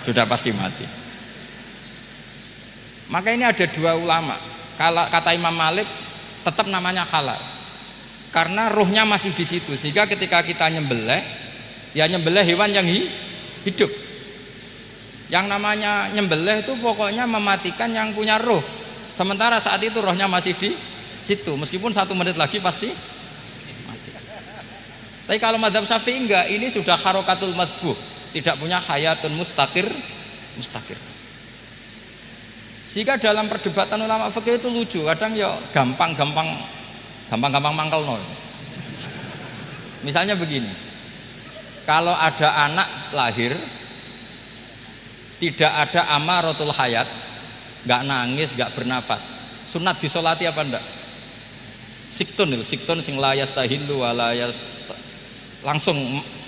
sudah pasti mati. Maka ini ada 2 ulama. Kalau kata Imam Malik tetap namanya halal. Karena ruhnya masih di situ, sehingga ketika kita nyembelih, ya nyembelih hewan yang hidup. Yang namanya nyembelih itu pokoknya mematikan yang punya roh. Sementara saat itu rohnya masih di situ, meskipun 1 menit lagi pasti mati. Tapi kalau mazhab Syafi'i enggak, ini sudah harokatul madbuh, tidak punya hayatun mustaqir. Sehingga dalam perdebatan ulama fikih itu lucu, kadang ya gampang-gampang mangkel no. Misalnya begini, kalau ada anak lahir tidak ada amaratul hayat, nggak nangis, nggak bernafas, sunat disolati apa enggak? Siktun sing layas tahillu walayas, langsung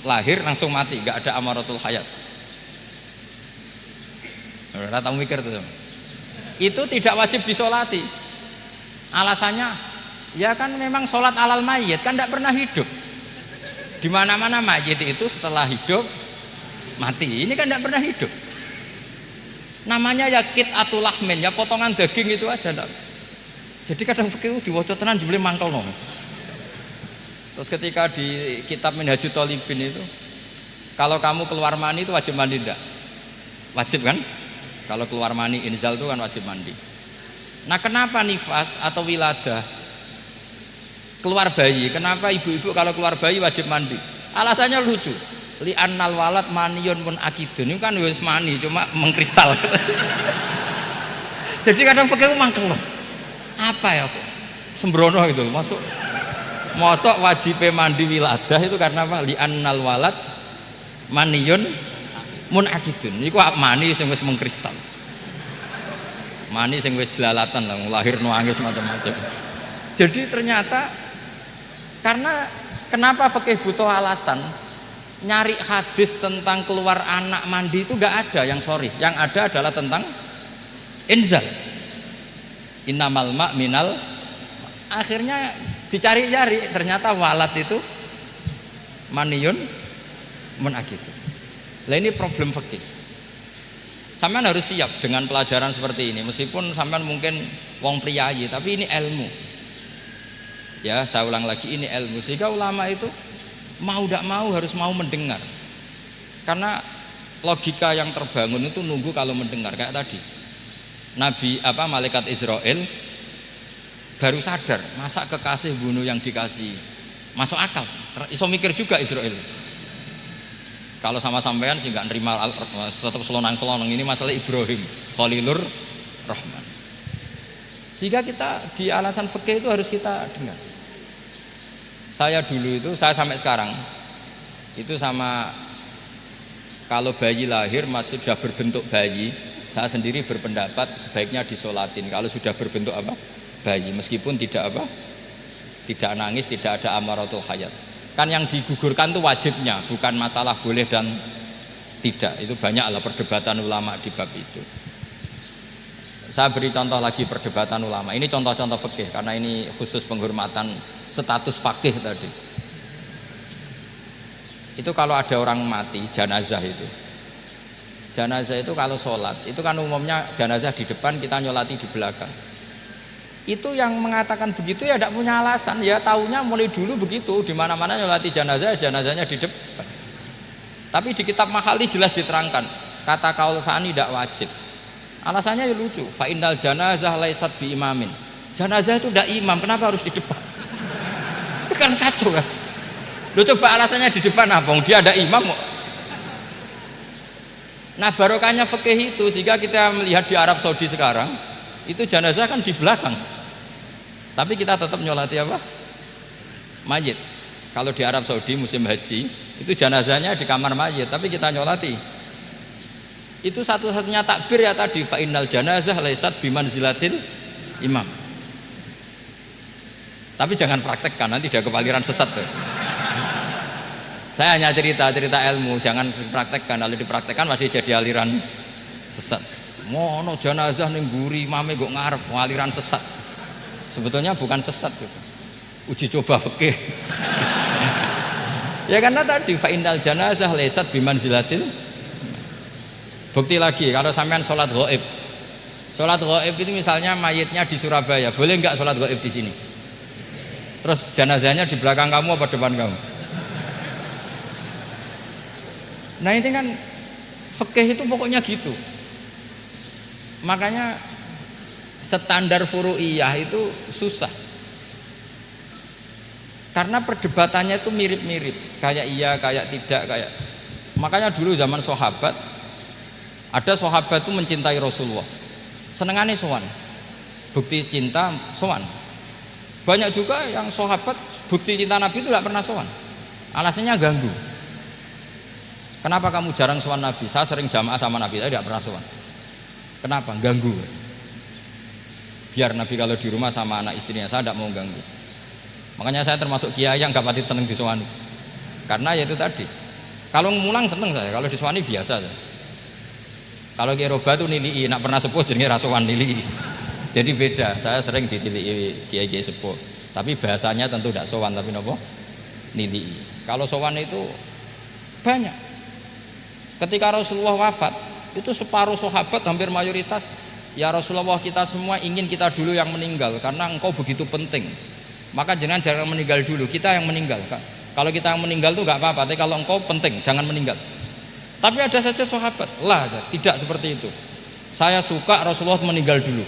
lahir langsung mati, nggak ada amaratul hayat. Rata mikir tuh, itu tidak wajib disolati. Alasannya ya kan memang sholat alal mayit kan tidak pernah hidup. Di mana-mana mayit itu setelah hidup mati, ini kan tidak pernah hidup. Namanya ya qit'atul lahmin, ya potongan daging itu aja. Jadi kadang fikih diwaca tenan jebule mangkel no. Terus ketika di kitab Minhajut Thalibin itu, kalau kamu keluar mani itu wajib mandi enggak? Wajib kan? Kalau keluar mani inzal itu kan wajib mandi. Nah kenapa nifas atau wiladah keluar bayi, kenapa ibu-ibu kalau keluar bayi wajib mandi? Alasannya lucu, li'annal walad maniyun pun akidun, itu kan wis mani cuma mengkristal. Jadi kadang fikih mangkel apa ya kok sembrono gitu masuk wajib mandi wiladah itu karena apa? Li'annal walad maniyun munakidun, niku mani sing wis mengkristal, mani sing wis jelalatan lah, lahir nangis macam-macam. Jadi ternyata karena kenapa fikih butuh alasan, nyari hadis tentang keluar anak mandi itu nggak ada yang sorry, yang ada adalah tentang inzal, innamal ma' minal. Akhirnya dicari-cari, ternyata walad itu maniyun munakidun. Lah ini problem fikih. Sampean harus siap dengan pelajaran seperti ini, meskipun sampean mungkin wong priyayi, tapi ini ilmu. Ya, saya ulang lagi, ini ilmu. Sehingga ulama itu mau tidak mau harus mau mendengar. Karena logika yang terbangun itu nunggu kalau mendengar kayak tadi. Malaikat Israel baru sadar, masa kekasih bunuh yang dikasih. Masuk akal. Iso mikir juga Israel. Kalau sama sampean sih nggak nerima, tetap selonang-selonang. Ini masalah Ibrahim Khalilur Rahman. Sehingga kita di alasan fikih itu harus kita dengar. Saya dulu itu, saya sampai sekarang itu sama, kalau bayi lahir masih sudah berbentuk bayi, saya sendiri berpendapat sebaiknya disolatin. Kalau sudah berbentuk bayi, meskipun tidak nangis, tidak ada amaratul hayat. Kan yang digugurkan itu wajibnya, bukan masalah boleh dan tidak. Itu banyaklah perdebatan ulama di bab itu. Saya beri contoh lagi perdebatan ulama. Ini contoh-contoh fikih karena ini khusus penghormatan status fakih tadi. Itu kalau ada orang mati, jenazah itu. Jenazah itu kalau sholat, itu kan umumnya jenazah di depan, kita nyolati di belakang. Itu yang mengatakan begitu ya tidak punya alasan, ya taunya mulai dulu begitu, di mana-mana nyolati jenazah, jenazahnya di depan. Tapi di kitab Mahali jelas diterangkan, kata kaul sani tidak wajib. Alasannya ya lucu, fa innal janazah laisat bi imamin. Jenazah itu tidak imam, kenapa harus di depan? Kan kacau kan? Lu coba alasannya di depan apa? Dia ada imam kok. Nah barokahnya fikih itu, sehingga kita melihat di Arab Saudi sekarang itu jenazah kan di belakang, tapi kita tetap nyolati mayit. Kalau di Arab Saudi musim haji itu jenazahnya di kamar mayit, tapi kita nyolati. Itu satu-satunya takbir ya tadi, fa innal janazah laisat bimanzilatil imam. Tapi jangan praktekkan, nanti dia kepaliran sesat tuh. Saya hanya cerita ilmu, jangan dipraktekkan. Kalau dipraktekkan masih jadi aliran sesat. Mono jenazah ning mburi mame kok ngarep aliran sesat. Sebetulnya bukan sesat gitu. Uji coba fikih. Ya karena tadi fa innal janazah laisat bimanzilatil. Bukti lagi kalau sampean sholat ghaib. Sholat ghaib itu misalnya mayitnya di Surabaya, boleh enggak sholat ghaib di sini? Terus jenazahnya di belakang kamu apa depan kamu? Nah ini kan Fikih itu pokoknya gitu. Makanya standar furu'iyah itu susah. Karena perdebatannya itu mirip-mirip, kayak iya, kayak tidak, kayak. Makanya dulu zaman sahabat, ada sahabat itu mencintai Rasulullah. Senengane sowan. Bukti cinta sowan. Banyak juga yang sahabat bukti cinta Nabi itu tidak pernah sowan. Alasannya ganggu. Kenapa kamu jarang sowan Nabi? Saya sering jamaah sama Nabi, saya tidak pernah sowan. Kenapa? Ganggu. Biar Nabi kalau di rumah sama anak istrinya, saya tidak mau ganggu. Makanya saya termasuk kiai yang gak pati seneng disowani. Karena ya itu tadi. Kalau mulang seneng saya, kalau disowani biasa saya. Kalau kiai roba itu nilai, nak pernah sepuh jadi rasuan nilai. Jadi beda. Saya sering ditilii kiai-kiai sepuh. Tapi bahasanya tentu tidak sowan, tapi nopo nilai. Kalau sowan itu banyak. Ketika Rasulullah wafat, itu separuh sahabat hampir mayoritas, ya Rasulullah, kita semua ingin kita dulu yang meninggal karena engkau begitu penting. Maka jangan meninggal dulu, kita yang meninggal. Kalau kita yang meninggal itu nggak apa-apa, tapi kalau engkau penting jangan meninggal. Tapi ada saja sahabat, lah tidak seperti itu. Saya suka Rasulullah meninggal dulu.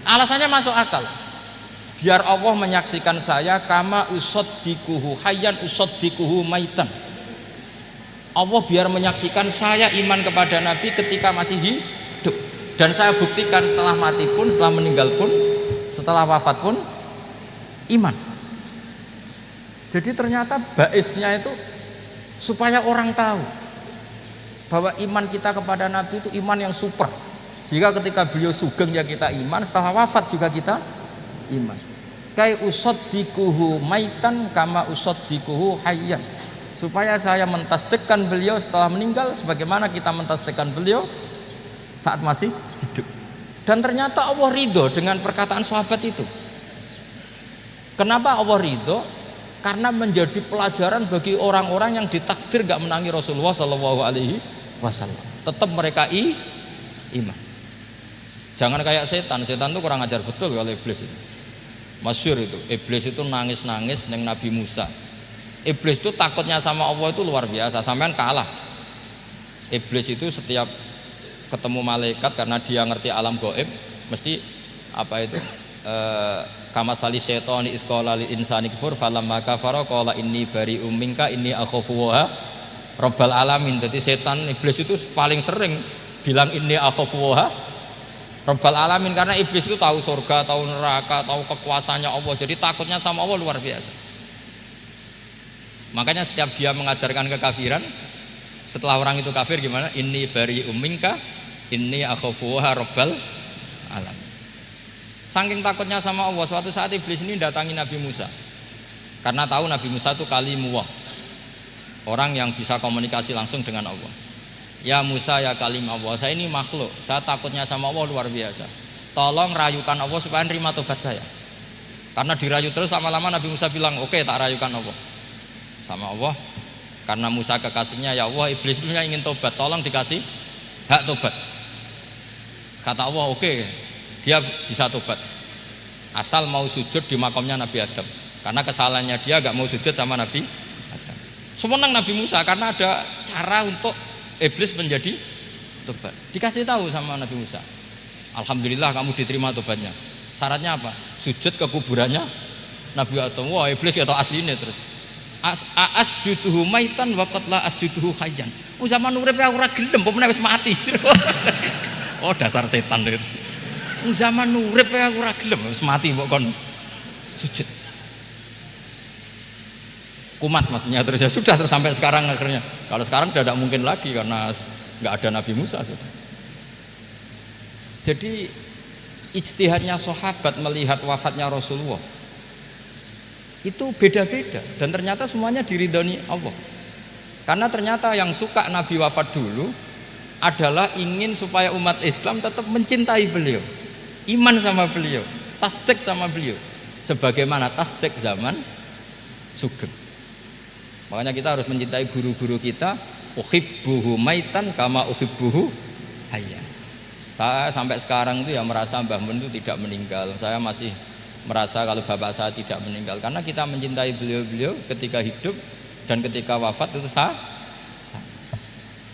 Alasannya masuk akal. Biar Allah menyaksikan saya kama usaddikuhu hayyan usaddikuhu maitan. Allah biar menyaksikan saya iman kepada Nabi ketika masih hidup, dan saya buktikan setelah mati pun, setelah meninggal pun, setelah wafat pun iman. Jadi ternyata baisnya itu supaya orang tahu bahwa iman kita kepada Nabi itu iman yang super, sehingga ketika beliau sugeng ya kita iman, setelah wafat juga kita iman. Kai usaddikuhu maitan kama usaddikuhu hayyan, supaya saya mentasdikkan beliau setelah meninggal sebagaimana kita mentasdikkan beliau saat masih hidup. Dan ternyata Allah ridho dengan perkataan sahabat itu. Kenapa Allah ridho? Karena menjadi pelajaran bagi orang-orang yang ditakdir gak menangi Rasulullah SAW. Tetap mereka iman. Jangan kayak setan itu kurang ajar betul kalau iblis itu. Masyhur itu, iblis itu nangis-nangis neng Nabi Musa. Iblis itu takutnya sama Allah itu luar biasa, sampean kalah. Iblis itu setiap ketemu malaikat, karena dia ngerti alam gaib, mesti apa itu kama sali syaitani idz qala lil insani kfur falamma kafara qala inni bari'um minka inni akhafu wa rabbal alamin. Jadi setan iblis itu paling sering bilang inni akhafu wa rabbal alamin, karena iblis itu tahu surga, tahu neraka, tahu kekuasaannya Allah. Jadi takutnya sama Allah luar biasa. Makanya setiap dia mengajarkan kekafiran, setelah orang itu kafir gimana? Inni bari'um minka inni akhafu wa rabbal alamin. Saking takutnya sama Allah, suatu saat iblis ini datangi Nabi Musa. Karena tahu Nabi Musa itu kalimullah, orang yang bisa komunikasi langsung dengan Allah. Ya Musa ya kalim Allah, saya ini makhluk, saya takutnya sama Allah luar biasa. Tolong rayukan Allah supaya nerima tobat saya. Karena dirayu terus, lama-lama Nabi Musa bilang, oke, tak rayukan Allah sama Allah. Karena Musa kekasihnya, ya Allah, iblis itu ingin tobat, tolong dikasih hak tobat. Kata Allah, oke, dia bisa tobat asal mau sujud di makamnya Nabi Adam, karena kesalahannya dia gak mau sujud sama Nabi Adam. Semenang Nabi Musa karena ada cara untuk iblis menjadi tobat. Dikasih tahu sama Nabi Musa, alhamdulillah kamu diterima tobatnya. Syaratnya apa? Sujud ke kuburannya Nabi Adam. Wah, iblis ya tau aslinya terus. Asjuduhu maitan wa qad la asjuduhu hayyan. Oh, zaman urip aku ora gelem, pomene wis mati. Oh, dasar setan itu. Zaman urip aku ora gelem, wis mati mbok kon sujud. Kumat maksudnya terus ya sudah, terus sampai sekarang akhirnya. Kalau sekarang sudah tidak mungkin lagi karena nggak ada Nabi Musa sudah. Jadi ijtihadnya sahabat melihat wafatnya Rasulullah itu beda-beda, dan ternyata semuanya diridhoni Allah. Karena ternyata yang suka Nabi wafat dulu adalah ingin supaya umat Islam tetap mencintai beliau, iman sama beliau, tasdik sama beliau, sebagaimana tasdik zaman sugeng. Makanya kita harus mencintai guru-guru kita. Uhibbuhu maitan kama uhibbuhu hayyan. Saya sampai sekarang itu ya merasa Mbah Mun itu tidak meninggal. Saya masih merasa kalau bapak saya tidak meninggal, karena kita mencintai beliau-beliau ketika hidup dan ketika wafat itu sama.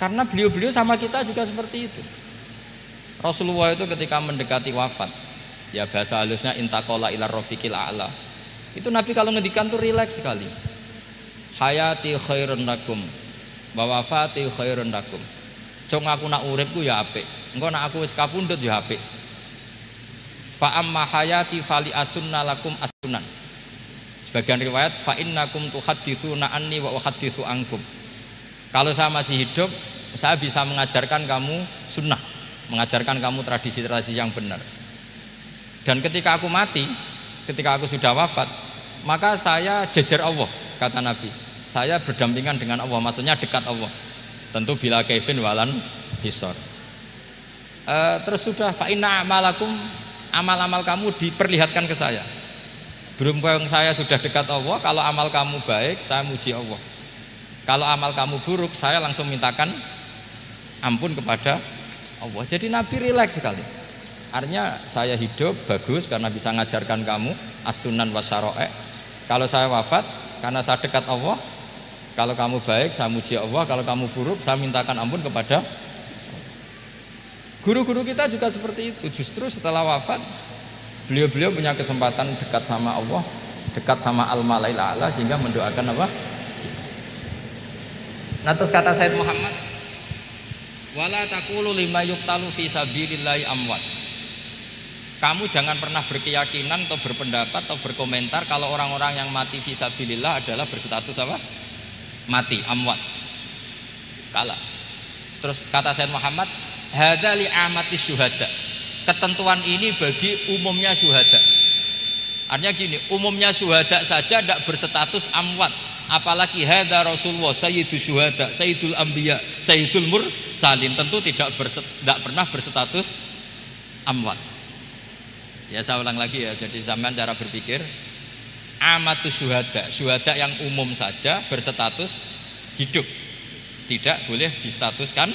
Karena beliau-beliau sama kita juga seperti itu. Rasulullah itu ketika mendekati wafat, ya bahasa halusnya intaqala ila rafiqil a'la. Itu Nabi kalau ngendikan tuh rileks sekali. Hayati khairun lakum wa wafati khairun lakum. Cung aku nak uripku ya apik. Engko nak aku wis kapundhut ya apik. Fa amma hayati fali asunna lakum asunan. Sebagian riwayat fa innakum tuhadditsuna anni wa uhadditsu ankum. Kalau saya masih hidup, saya bisa mengajarkan kamu sunnah, mengajarkan kamu tradisi-tradisi yang benar. Dan ketika aku mati, ketika aku sudah wafat, maka saya jejer Allah, kata Nabi. Saya berdampingan dengan Allah, maksudnya dekat Allah. Tentu bila kaifin walan hisor. Terus sudah fa inna amalakum, amal-amal kamu diperlihatkan ke saya. Berhubung saya sudah dekat Allah, kalau amal kamu baik, saya muji Allah. Kalau amal kamu buruk, saya langsung mintakan ampun kepada Allah. Jadi Nabi rileks sekali. Artinya saya hidup bagus karena bisa ngajarkan kamu as-sunan wasyara'i. Kalau saya wafat karena saya dekat Allah. Kalau kamu baik, saya muji Allah. Kalau kamu buruk, saya mintakan ampun kepada guru-guru kita juga seperti itu. Justru setelah wafat, beliau-beliau punya kesempatan dekat sama Allah, dekat sama al-malail a'la, sehingga mendoakan apa? Kita. Nah, terus kata Sayyid Muhammad, wala taqulu lima yuqtalu fi sabilillahi amwat. Kamu jangan pernah berkeyakinan atau berpendapat atau berkomentar kalau orang-orang yang mati fi sabilillah adalah berstatus apa? Mati, amwat. Kalah. Terus kata Sayyid Muhammad, hadza li amati syuhada. Ketentuan ini bagi umumnya syuhada. Artinya gini, umumnya syuhada saja tidak berstatus amwat. Apalagi hadza Rasulullah sayyidul syuhada, sayyidul anbiya, sayyidul mursalin, tentu tidak pernah berstatus amwat. Ya saya ulang lagi ya, jadi zaman cara berpikir amatu syuhada, syuhada yang umum saja berstatus hidup, tidak boleh distatuskan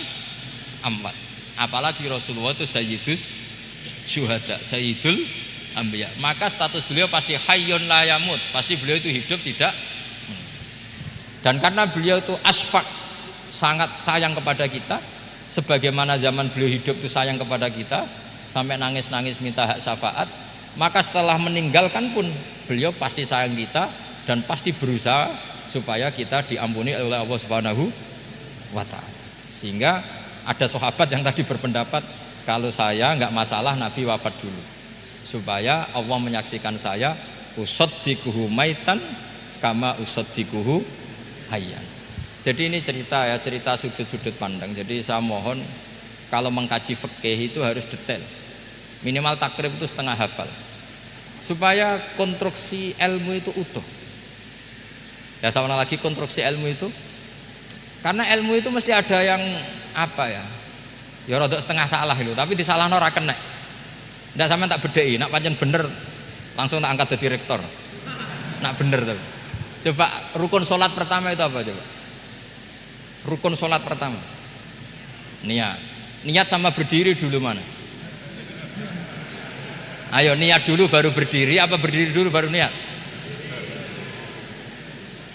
amwat. Apalagi Rasulullah itu sayyidus syuhada, sayyidul anbiya, maka status beliau pasti hayyun la yamut, pasti beliau itu hidup tidak. Dan karena beliau itu asfaq, sangat sayang kepada kita, sebagaimana zaman beliau hidup itu sayang kepada kita, sampai nangis-nangis minta hak syafaat, maka setelah meninggalkan pun beliau pasti sayang kita dan pasti berusaha supaya kita diampuni oleh Allah Subhanahu wa ta'ala. Sehingga ada sahabat yang tadi berpendapat, kalau saya nggak masalah Nabi wafat dulu, supaya Allah menyaksikan saya usaddiquhu maitan kama usaddiquhu hayyan. Jadi ini cerita ya, cerita sudut-sudut pandang. Jadi saya mohon kalau mengkaji fikih itu harus detail. Minimal takrib itu setengah hafal. Supaya konstruksi ilmu itu utuh. Ya sama lagi konstruksi ilmu itu. Karena ilmu itu mesti ada yang apa ya? Ya rodok setengah salah itu, tapi disalahno ora kena. Ndak sampean tak bedheki, nak pancen bener langsung tak angkat jadi rektor. Nak bener tuh. Coba rukun sholat pertama itu apa coba? Rukun sholat pertama niat. Niat sama berdiri dulu mana? Ayo niat dulu baru berdiri, apa berdiri dulu baru niat?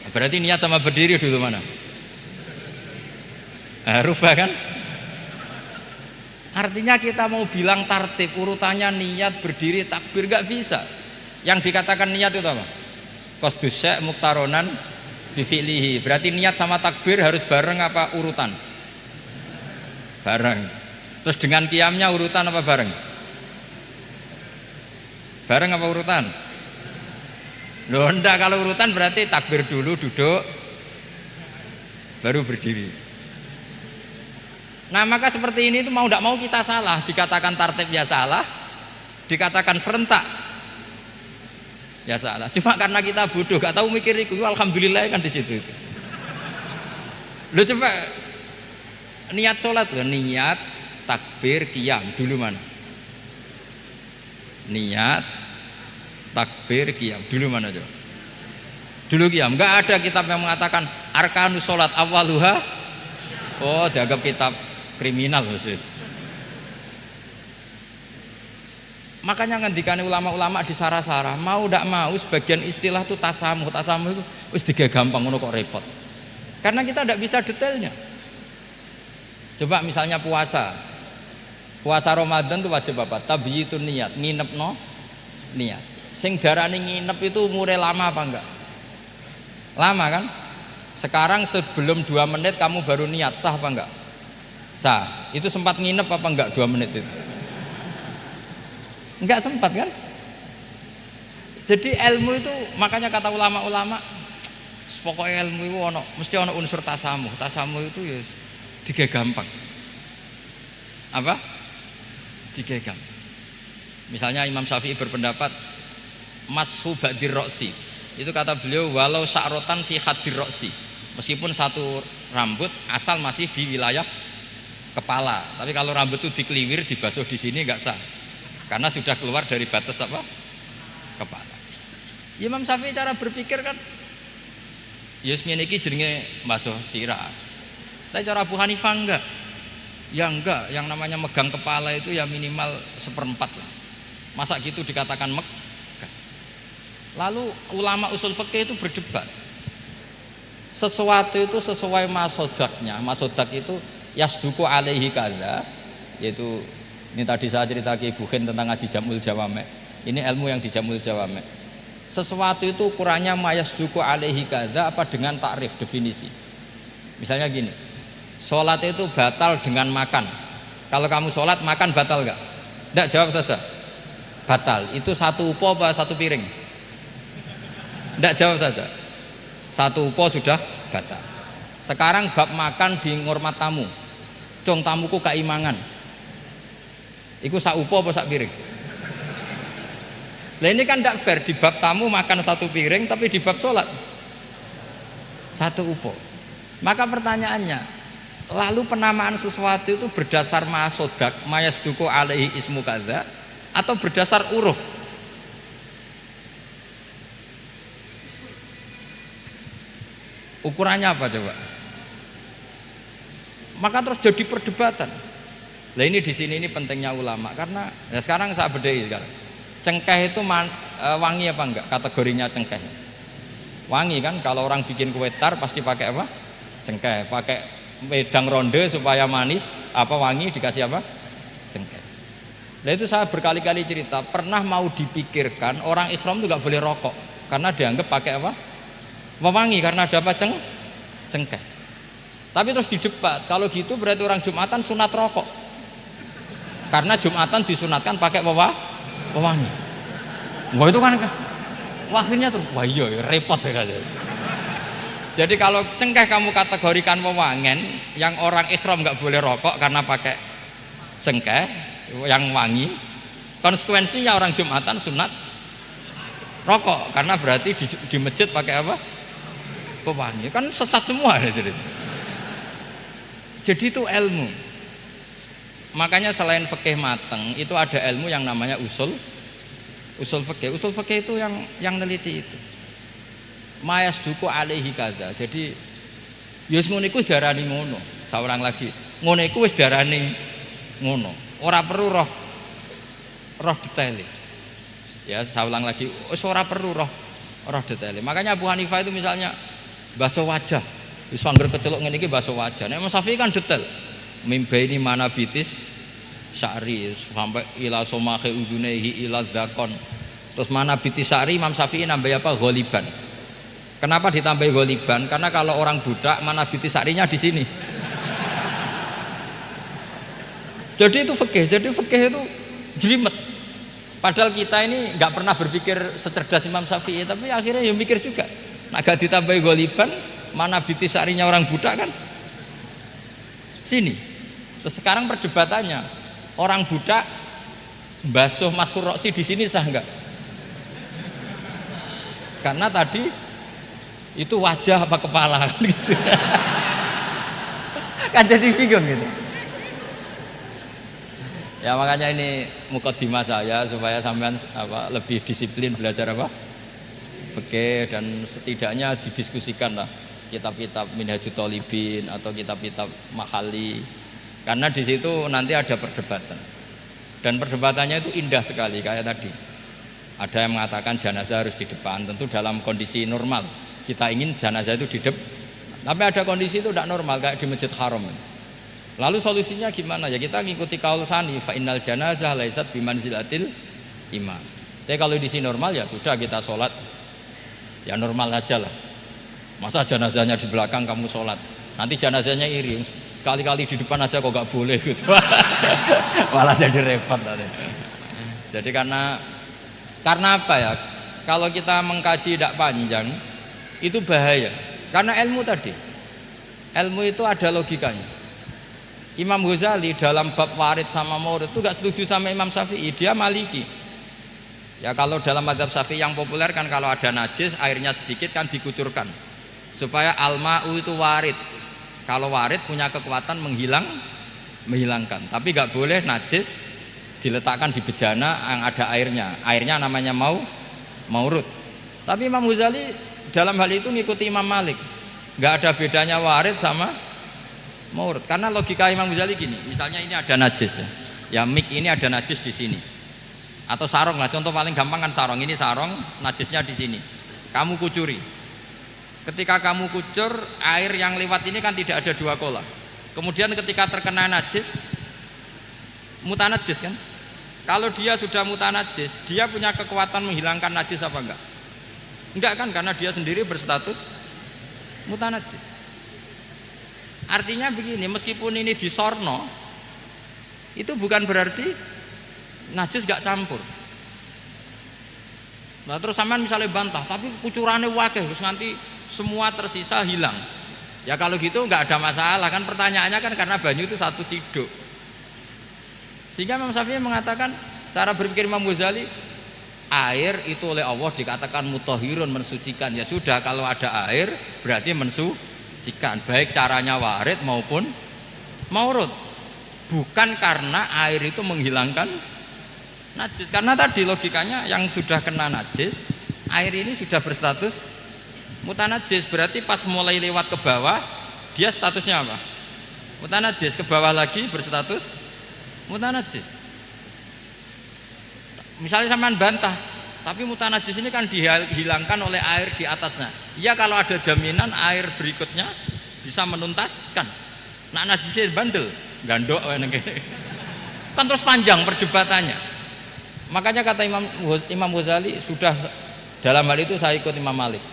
Berarti niat sama berdiri dulu mana? Rubah kan? Artinya kita mau bilang tartib urutannya niat, berdiri, takbir, gak bisa. Yang dikatakan niat itu apa? Qasdus syai' muktaronan bifi'lihi. Berarti niat sama takbir harus bareng apa urutan? Bareng. Terus dengan qiyamnya urutan apa bareng? Bareng apa urutan? Loh enggak, kalau urutan berarti takbir dulu, duduk, baru berdiri. Nah maka seperti ini itu mau tidak mau kita salah. Dikatakan tartib ya salah, dikatakan serentak ya salah. Cuma karena kita bodoh, gak tahu mikir itu, alhamdulillah kan di situ itu. Lo coba niat sholat, loh, niat takbir qiyam dulu mana? Niat takbir qiyam dulu mana coba? Dulu qiyam. Enggak ada kitab yang mengatakan arkanus sholat awaluha. Oh, dianggap kitab kriminal maksudnya. Makanya ngendikane ulama-ulama di sarah-sarah, mau ndak mau sebagian istilah itu tasamuh itu wis digawe gampang ngono kok repot. Karena kita ndak bisa detailnya. Coba misalnya puasa Ramadan itu wajib apa? Tabyitun niat, nginep no niat. Sing darani nginep itu umure lama apa enggak? Lama kan? Sekarang sebelum 2 menit kamu baru niat, sah apa enggak? Sah. Itu sempat nginep apa enggak 2 menit itu? Enggak sempat kan? Jadi ilmu itu makanya kata ulama-ulama pokoknya ilmu itu mesti ono unsur tasamuh. Tasamuh itu ya digawe gampang. Apa? Digawe gampang. Misalnya Imam Syafi'i berpendapat mashu ba'dir roksi. Itu kata beliau walau sa'rotan fi hadir roksi. Meskipun satu rambut asal masih di wilayah kepala. Tapi kalau rambut itu dikeliwir, dibasuh di sini enggak sah. Karena sudah keluar dari batas apa? Kepala. Imam Syafi'i cara berpikir kan ya ngene iki jenenge basuh sirah. Tapi cara Abu Hanifah enggak. Ya enggak, yang namanya megang kepala itu ya minimal 1/4 lah. Masa gitu dikatakan megah? Lalu ulama usul fikih itu berdebat. Sesuatu itu sesuai masodaknya. Masodak itu yasduku alaihi kadza, yaitu ini tadi saya cerita ke Ibu Khin tentang ngaji Jamul Jawame. Ini ilmu yang di Jamul Jawame. Sesuatu itu ukurannya mayasduku alaihi kadza apa dengan takrif definisi. Misalnya gini, sholat itu batal dengan makan. Kalau kamu sholat makan batal enggak? Enggak, jawab saja. Batal. Itu satu upo apa satu piring? Enggak, jawab saja. Satu upo sudah batal. Sekarang bab makan di ngurmat tamu. Cung tamuku keimangan. Iku sak upo apa sak piring? Lah ini kan enggak fair, di bab tamu makan satu piring tapi di bab sholat satu upo. Maka pertanyaannya, lalu penamaan sesuatu itu berdasar masodak mayasduku alaihi ismu kadza atau berdasar uruf? Ukurannya apa coba? Maka terus jadi perdebatan. Nah ini di sini ini pentingnya ulama karena ya sekarang saya bedai sekarang. Cengkeh itu wangi apa enggak? Kategorinya cengkeh. Wangi kan? Kalau orang bikin kue tar pasti pakai apa? Cengkeh. Pakai wedang ronde supaya manis. Apa wangi dikasih apa? Cengkeh. Nah itu saya berkali-kali cerita. Pernah mau dipikirkan orang Islam itu nggak boleh rokok karena dianggap pakai apa? Mewangi karena ada apa? Cengkeh. Tapi terus didebat, kalau gitu berarti orang Jumatan sunat rokok karena Jumatan disunatkan pakai pewangi. Wah itu kan akhirnya tuh wah iya repot ya. Jadi kalau cengkeh kamu kategorikan pewangen, yang orang ihram nggak boleh rokok karena pakai cengkeh yang wangi, konsekuensinya orang Jumatan sunat rokok karena berarti di masjid pakai apa? Pewangi. Kan sesat semua jadi itu ilmu. Makanya selain fikih mateng itu ada ilmu yang namanya usul fikih. Usul fikih itu yang neliti itu. Mayasduku alaihi kadza. Jadi ya wis ngono iku darani ngono. Saurang lagi. Ngono iku wis darani ngono. Ora perlu roh detail. Ya, saya ulang lagi. Wis ora perlu roh detail. Makanya Abu Hanifah itu misalnya basuh wajah. Wis angger kecelok ngene iki basuh wajah. Nek Imam Syafi'i kan detail. Mimbaini manabitis sya'ri sampai ila somahe udunehi ila dzakon. Terus manabitis sya'ri Imam Syafi'i nambah apa? Ghaliban. Kenapa ditambahi ghaliban? Karena kalau orang budak manabitis sya'rinya di sini. Jadi itu fikih. Jadi fikih itu jelimet. Padahal kita ini nggak pernah berpikir secerdas Imam Syafi'i, tapi akhirnya ya mikir juga. Nah, gak ditambahi ghaliban, mana biti sya'rinya orang budak kan? Sini. Terus sekarang perdebatannya, orang budak basuh maskur roksi di sini sah enggak? Karena tadi itu wajah apa kepala kan gitu. Kan jadi bingung gitu. Ya makanya ini mukadimah saya supaya sampean lebih disiplin belajar apa? Fikih dan setidaknya didiskusikan lah kitab-kitab Minhajut Thalibin atau kitab-kitab Mahali karena di situ nanti ada perdebatan dan perdebatannya itu indah sekali kayak tadi ada yang mengatakan jenazah harus di depan tentu dalam kondisi normal kita ingin jenazah itu di depan tapi ada kondisi itu tidak normal kayak di Masjid Haram Lalu solusinya gimana? Ya kita ngikuti kaul Sani, fa innal janazah laisat bimanzilatil imam. Tapi kalau di sini normal ya sudah kita sholat ya normal aja lah. Masa jenazahnya di belakang kamu sholat, nanti jenazahnya iri, sekali-kali di depan aja kok gak boleh gitu. Malah jadi repot nanti. Jadi karena apa ya? Kalau kita mengkaji tidak panjang itu bahaya. Karena ilmu tadi, ilmu itu ada logikanya. Imam Ghazali dalam bab warid sama maurid itu gak setuju sama Imam Syafi'i, dia Maliki. Ya kalau dalam mazhab Syafi'i yang populer kan kalau ada najis airnya sedikit kan dikucurkan supaya al-ma'u itu warid. Kalau warid punya kekuatan menghilangkan. Tapi gak boleh najis diletakkan di bejana yang ada airnya. Airnya namanya maurud. Tapi Imam Ghazali dalam hal itu ngikuti Imam Malik. Gak ada bedanya warid sama maurud. Karena logika Imam Ghazali gini, misalnya ini ada najis ya. Ya mik ini ada najis di sini. Atau sarong lah, contoh paling gampang kan sarong. Ini sarong, najisnya di sini. Kamu kucuri. Ketika kamu kucur, air yang lewat ini kan tidak ada dua kola. Kemudian ketika terkena najis, mutanajis kan? Kalau dia sudah mutanajis, dia punya kekuatan menghilangkan najis apa enggak? Enggak kan, karena dia sendiri berstatus mutanajis. Artinya begini, meskipun ini disorno, itu bukan berarti najis gak campur. Nah terus sampean misalnya bantah, tapi kucurannya wakil, terus nanti semua tersisa hilang. Ya kalau gitu nggak ada masalah kan, pertanyaannya kan karena banyu itu satu ciduk. Sehingga Imam Syafi'i mengatakan cara berpikir Imam Ghazali, air itu oleh Allah dikatakan mutahhirun, mensucikan. Ya sudah, kalau ada air berarti mensucikan, baik caranya warid maupun maurud. Bukan karena air itu menghilangkan najis, karena tadi logikanya yang sudah kena najis, air ini sudah berstatus mutanajis, berarti pas mulai lewat ke bawah dia statusnya apa? Mutanajis, ke bawah lagi berstatus mutanajis. Misalnya sampean bantah, tapi mutanajis ini kan dihilangkan oleh air di atasnya. Iya, kalau ada jaminan air berikutnya bisa menuntaskan. Nah najisnya bandel, gandok kan terus panjang perdebatannya. Makanya kata Imam Ghazali, sudah dalam hal itu saya ikut Imam Malik.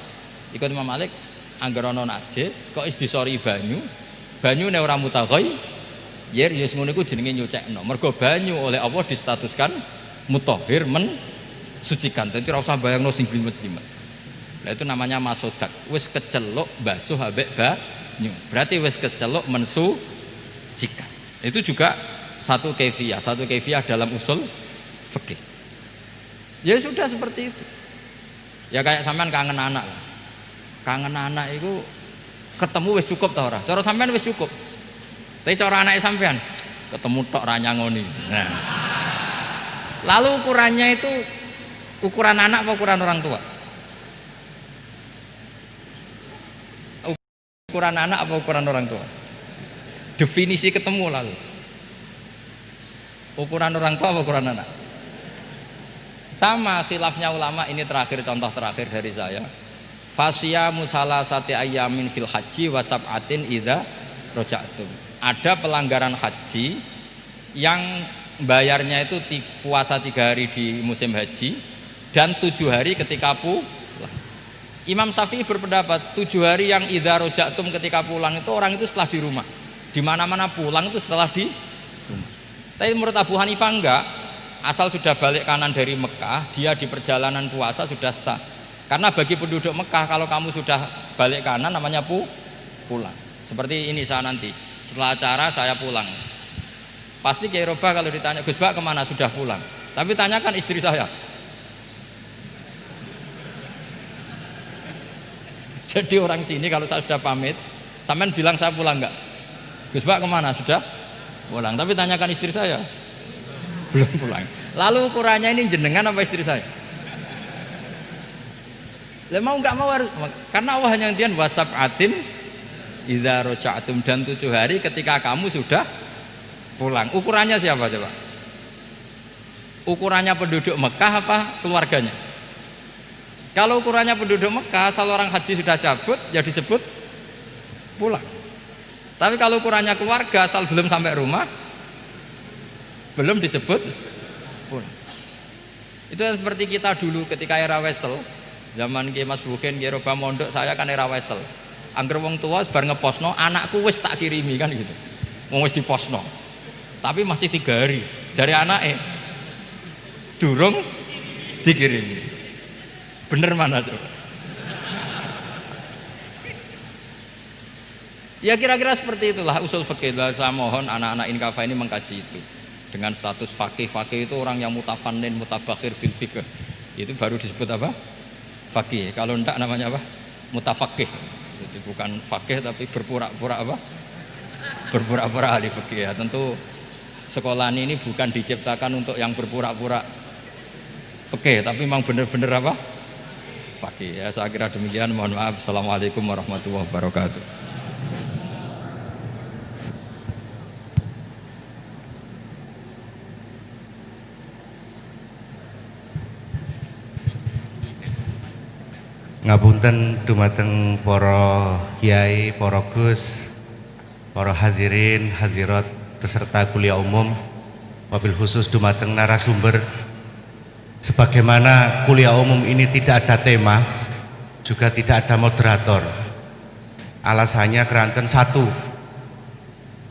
Ikut Imam Malik, anggar ana najis kok is disori banyu nek ora mutaghayyir ya ngono iku jenenge nyucekno. Mergo banyu oleh Allah distatuskan mutahhir, mensucikan. Dadi ora usah bayangno sing glimet-glimet. Lah itu namanya masodak. Wis keceluk basuh ambek banyu. Berarti wis keceluk mensucikan. Itu juga satu kaifiah dalam usul fikih. Ya sudah seperti itu. Ya kayak sampean kangen anak lah. Kangen anak itu ketemu wis cukup ta ora? Cara sampean wis cukup. Tapi cara anake sampean ketemu tok ra nyangoni. Nah. Lalu ukurannya itu ukuran anak apa ukuran orang tua? Ukuran anak apa ukuran orang tua? Definisi ketemu lalu. Ukuran orang tua apa ukuran anak? Sama khilafnya ulama. Ini terakhir, contoh terakhir dari saya. Fasyamu salasati ayyamin fil haji wa sab'atin idza raja'tum. Ada pelanggaran haji yang bayarnya itu puasa 3 hari di musim haji dan 7 hari ketika pulang. Imam Syafi'i berpendapat 7 hari yang idza raja'tum ketika pulang itu orang itu setelah di rumah. Di mana-mana pulang itu setelah di rumah. Tapi menurut Abu Hanifah enggak. Asal sudah balik kanan dari Mekah, dia di perjalanan puasa sudah sah. Karena bagi penduduk Mekah, kalau kamu sudah balik kanan namanya pulang. Seperti ini saya nanti, setelah acara saya pulang. Pasti Kiai Robah kalau ditanya, Gus Bak kemana? Sudah pulang. Tapi tanyakan istri saya. Jadi orang sini kalau saya sudah pamit, sampean bilang saya pulang enggak? Gus Bak kemana? Sudah pulang. Tapi tanyakan istri saya. Belum pulang. Lalu ukurannya ini jenengan apa istri saya? Lah mau nggak mau harus, karena Allah hanya ngendikan wasab'atin idza raja'tum, dan 7 hari ketika kamu sudah pulang. Ukurannya siapa coba? Ukurannya penduduk Mekah apa keluarganya? Kalau ukurannya penduduk Mekah, asal orang haji sudah cabut ya disebut pulang. Tapi kalau ukurannya keluarga asal belum sampai rumah belum disebut pun. Itu seperti kita dulu ketika era wesel, zaman Ki Mas Bugen, Ki Roba Mondok, saya kan era wesel. Angger wong tua bar ngeposno, anakku wis tak kirimi kan gitu. Wong wis diposno. Tapi masih 3 hari. Jari anake durung dikirimi. Bener mana coba? Ya kira-kira seperti itulah usul fikih. Saya mohon anak-anak Inkafa ini mengkaji itu. Dengan status fakih itu orang yang mutafannin, mutabakhir fil fikih. Itu baru disebut apa? Fakih. Kalau enggak namanya apa? Mutafakih. Jadi bukan fakih tapi berpura-pura apa? Berpura-pura ahli fikih. Ya, tentu sekolah ini bukan diciptakan untuk yang berpura-pura fikih, tapi memang benar-benar apa? Fakih. Ya, saya kira demikian. Mohon maaf. Assalamualaikum warahmatullahi wabarakatuh. Ngapunten dumateng para kiai, para gus, para hadirin, hadirat peserta kuliah umum, wabil khusus dumateng narasumber. Sebagaimana kuliah umum ini tidak ada tema, juga tidak ada moderator. Alasannya keranten satu,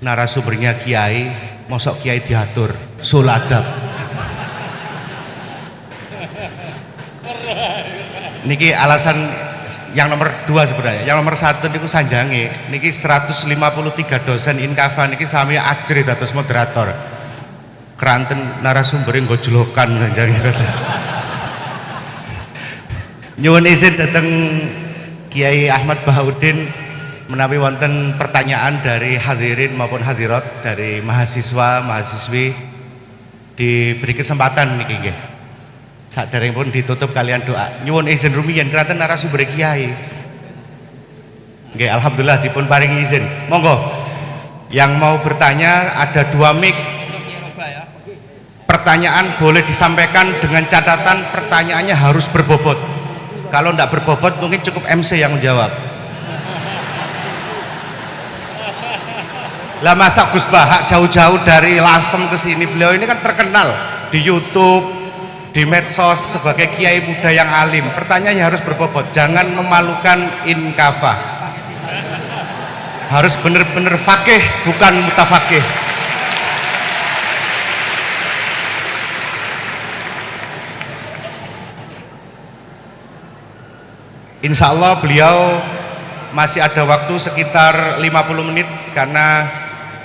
narasumbernya kiai, mosok kiai diatur, sul adab. Niki alasan yang nomor 2 sebenarnya. Yang nomor 1 niku sanjange niki 153 dosen Inkafa niki sami ajrit dados moderator. Keranten narasumber nggo jlokan sanjange. Nyuwun izin dateng Kiai Ahmad Bahaudin menawi wonten pertanyaan dari hadirin maupun hadirat dari mahasiswa, mahasiswi diberi kesempatan niki nggih. Saderengipun ditutup kalian doa. Nyuwun izin rumiyin keranten narasumber kiai. Nggih, alhamdulillah dipun paringi izin. Monggo. Yang mau bertanya ada 2 mic. Pertanyaan boleh disampaikan dengan catatan pertanyaannya harus berbobot. Kalau tidak berbobot mungkin cukup MC yang menjawab. Lah masa Gus Bahak jauh-jauh dari Lasem ke sini, beliau ini kan terkenal di YouTube, di medsos sebagai kiai muda yang alim. Pertanyaannya harus berbobot, jangan memalukan Inkafa. Harus benar-benar fakih, bukan mutafakih. Insya Allah beliau masih ada waktu sekitar 50 menit karena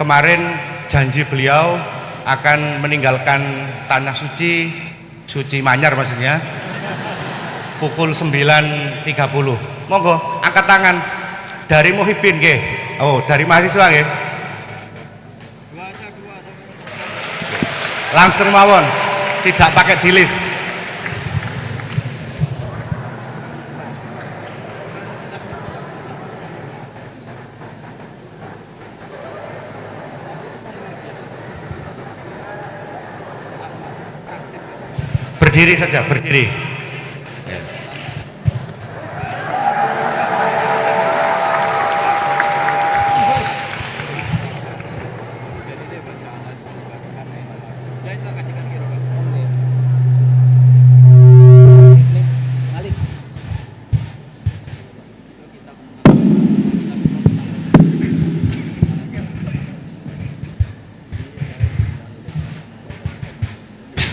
kemarin janji beliau akan meninggalkan tanah suci Manyar maksudnya pukul 9.30. Monggo angkat tangan dari Muhibbin nggih. Oh, dari mahasiswa nggih. Langsung mawon, tidak pakai dilis. Berdiri saja, berdiri. Ya.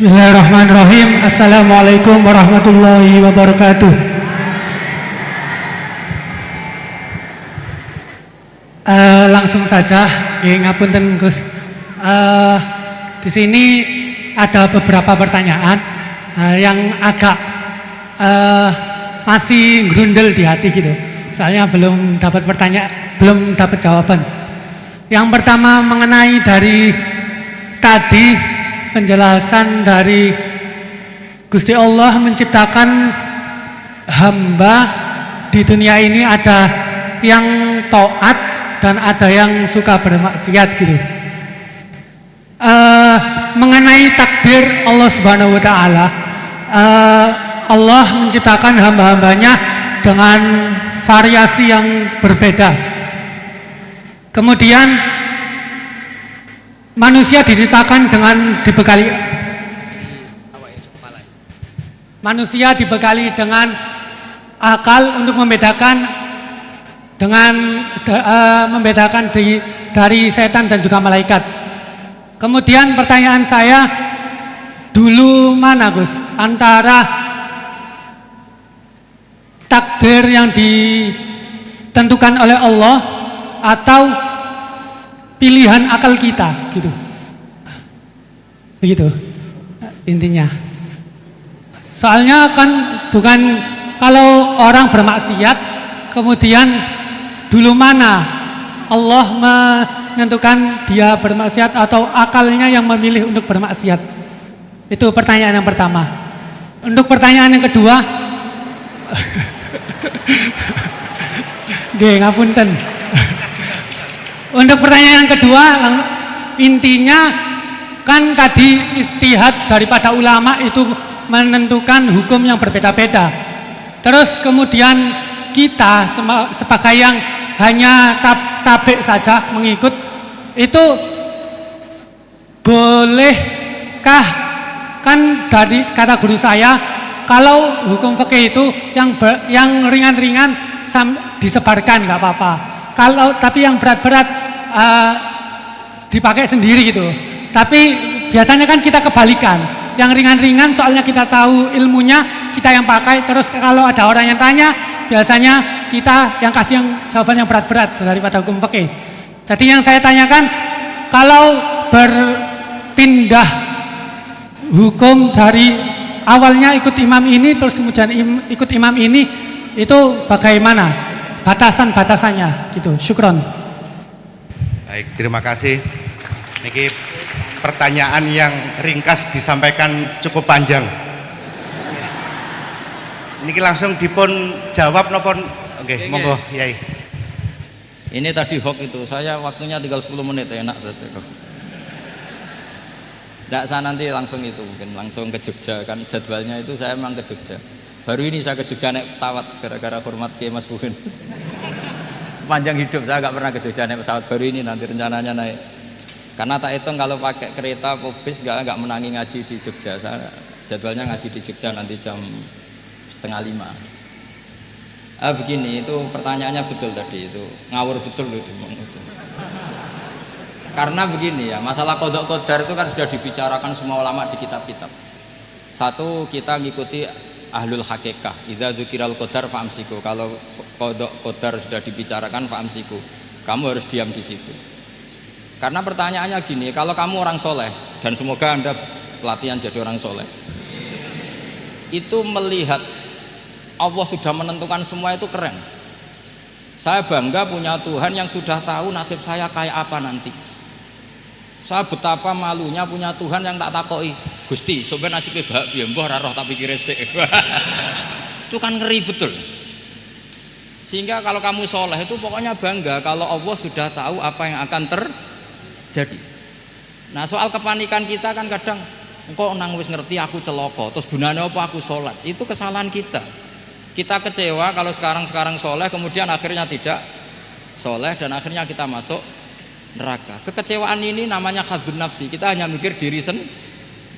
Bismillahirrahmanirrahim. Assalamualaikum warahmatullahi wabarakatuh. Langsung saja, ngapunten Gus. Di sini ada beberapa pertanyaan yang agak masih grundel di hati gitu. Soalnya belum dapat jawaban. Yang pertama mengenai dari tadi penjelasan dari Gusti Allah menciptakan hamba di dunia ini, ada yang taat dan ada yang suka bermaksiat gitu. Mengenai takdir Allah Subhanahu wa Ta'ala, Allah menciptakan hamba-hambanya dengan variasi yang berbeda. Kemudian manusia diciptakan dengan dengan akal untuk membedakan dari setan dan juga malaikat. Kemudian pertanyaan saya, dulu mana Gus antara takdir yang ditentukan oleh Allah atau pilihan akal kita gitu. Begitu intinya. Soalnya kan bukan kalau orang bermaksiat kemudian dulu mana Allah menentukan dia bermaksiat atau akalnya yang memilih untuk bermaksiat. Itu pertanyaan yang pertama. Untuk pertanyaan yang kedua, ngapunten. Untuk pertanyaan yang kedua, intinya kan tadi istihad daripada ulama itu menentukan hukum yang berbeda-beda. Terus kemudian kita sebagai yang hanya tabik saja mengikut, itu bolehkah? Kan dari kata guru saya, kalau hukum fikih itu yang ringan-ringan disebarkan nggak apa-apa. Tapi yang berat-berat dipakai sendiri gitu. Tapi biasanya kan kita kebalikan. Yang ringan-ringan soalnya kita tahu ilmunya, kita yang pakai. Terus kalau ada orang yang tanya, biasanya kita yang kasih yang jawaban yang berat-berat daripada hukum fikih. Jadi yang saya tanyakan, kalau berpindah hukum dari awalnya ikut imam ini terus kemudian ikut imam ini, itu bagaimana batasan-batasannya gitu. Syukron. Baik, terima kasih. Niki pertanyaan yang ringkas disampaikan cukup panjang. Niki langsung dipun jawab nopon. Oke, monggo Yai. Ini tadi hoax itu, saya waktunya tinggal 10 menit, enak saja kok. Nggak, saya nanti langsung itu, mungkin langsung ke Jogja, kan jadwalnya itu saya memang ke Jogja. Baru ini saya ke Jogja naik pesawat, gara-gara hormat ke Mas Buhin. Sepanjang hidup saya nggak pernah ke Jogja naik pesawat, baru ini nanti rencananya naik. Karena tak hitung kalau pakai kereta atau bis nggak menangi ngaji di Jogja. Saya jadwalnya ngaji di Jogja nanti jam 4:30. Begini, itu pertanyaannya betul tadi, itu ngawur betul itu. Karena begini ya, masalah qadha qadar itu kan sudah dibicarakan semua ulama di kitab-kitab. Satu, kita ngikuti ahlul hakikah, idza dzukiral qadar fa'amsiku. Kalau qadha qadar sudah dibicarakan fa'amsiku, kamu harus diam di situ. Karena pertanyaannya gini, kalau kamu orang soleh, dan semoga Anda pelatihan jadi orang soleh, itu melihat Allah sudah menentukan semua, itu keren. Saya bangga punya Tuhan yang sudah tahu nasib saya kayak apa nanti. Saya betapa malunya punya Tuhan yang tak takoi, Gusti sampai nasibnya bahagia, mbah ra roh tapi kira sik. Itu kan ngeri betul. Sehingga kalau kamu soleh itu pokoknya bangga kalau Allah sudah tahu apa yang akan terjadi. Nah, soal kepanikan kita kan kadang engkau nang wis ngerti aku celoko, terus gunanya apa aku sholat? Itu kesalahan kita. Kita kecewa kalau sekarang soleh, kemudian akhirnya tidak soleh dan akhirnya kita masuk neraka. Kekecewaan ini namanya khadzun nafsi. Kita hanya mikir diri sendiri.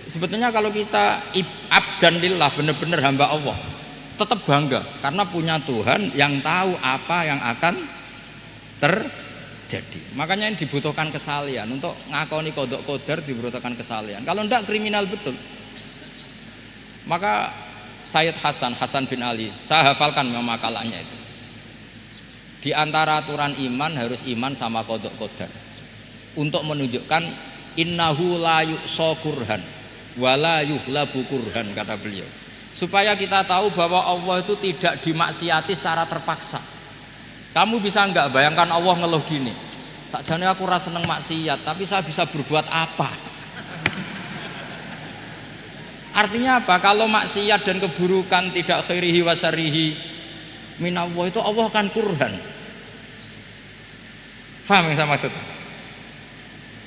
Sebetulnya kalau kita abdan lillah, benar-benar hamba Allah, tetap bangga karena punya Tuhan yang tahu apa yang akan terjadi. Makanya yang dibutuhkan kesalian untuk ngakoni qadha qadar, dibutuhkan kesalian. Kalau enggak kriminal betul. Maka Sayyid Hasan bin Ali, saya hafalkan makalahnya itu. Di antara aturan iman harus iman sama qadha qadar. Untuk menunjukkan innahu la yu'sa kurhan wa la yuhlabu kurhan, kata beliau. Supaya kita tahu bahwa Allah itu tidak dimaksiati secara terpaksa. Kamu bisa enggak bayangkan Allah ngeluh gini, sakjane aku ora seneng maksiat, tapi saya bisa berbuat apa? Artinya apa? Kalau maksiat dan keburukan tidak khairihi wa syarrihi minallah, itu Allah kan kurhan. Faham yang saya maksud?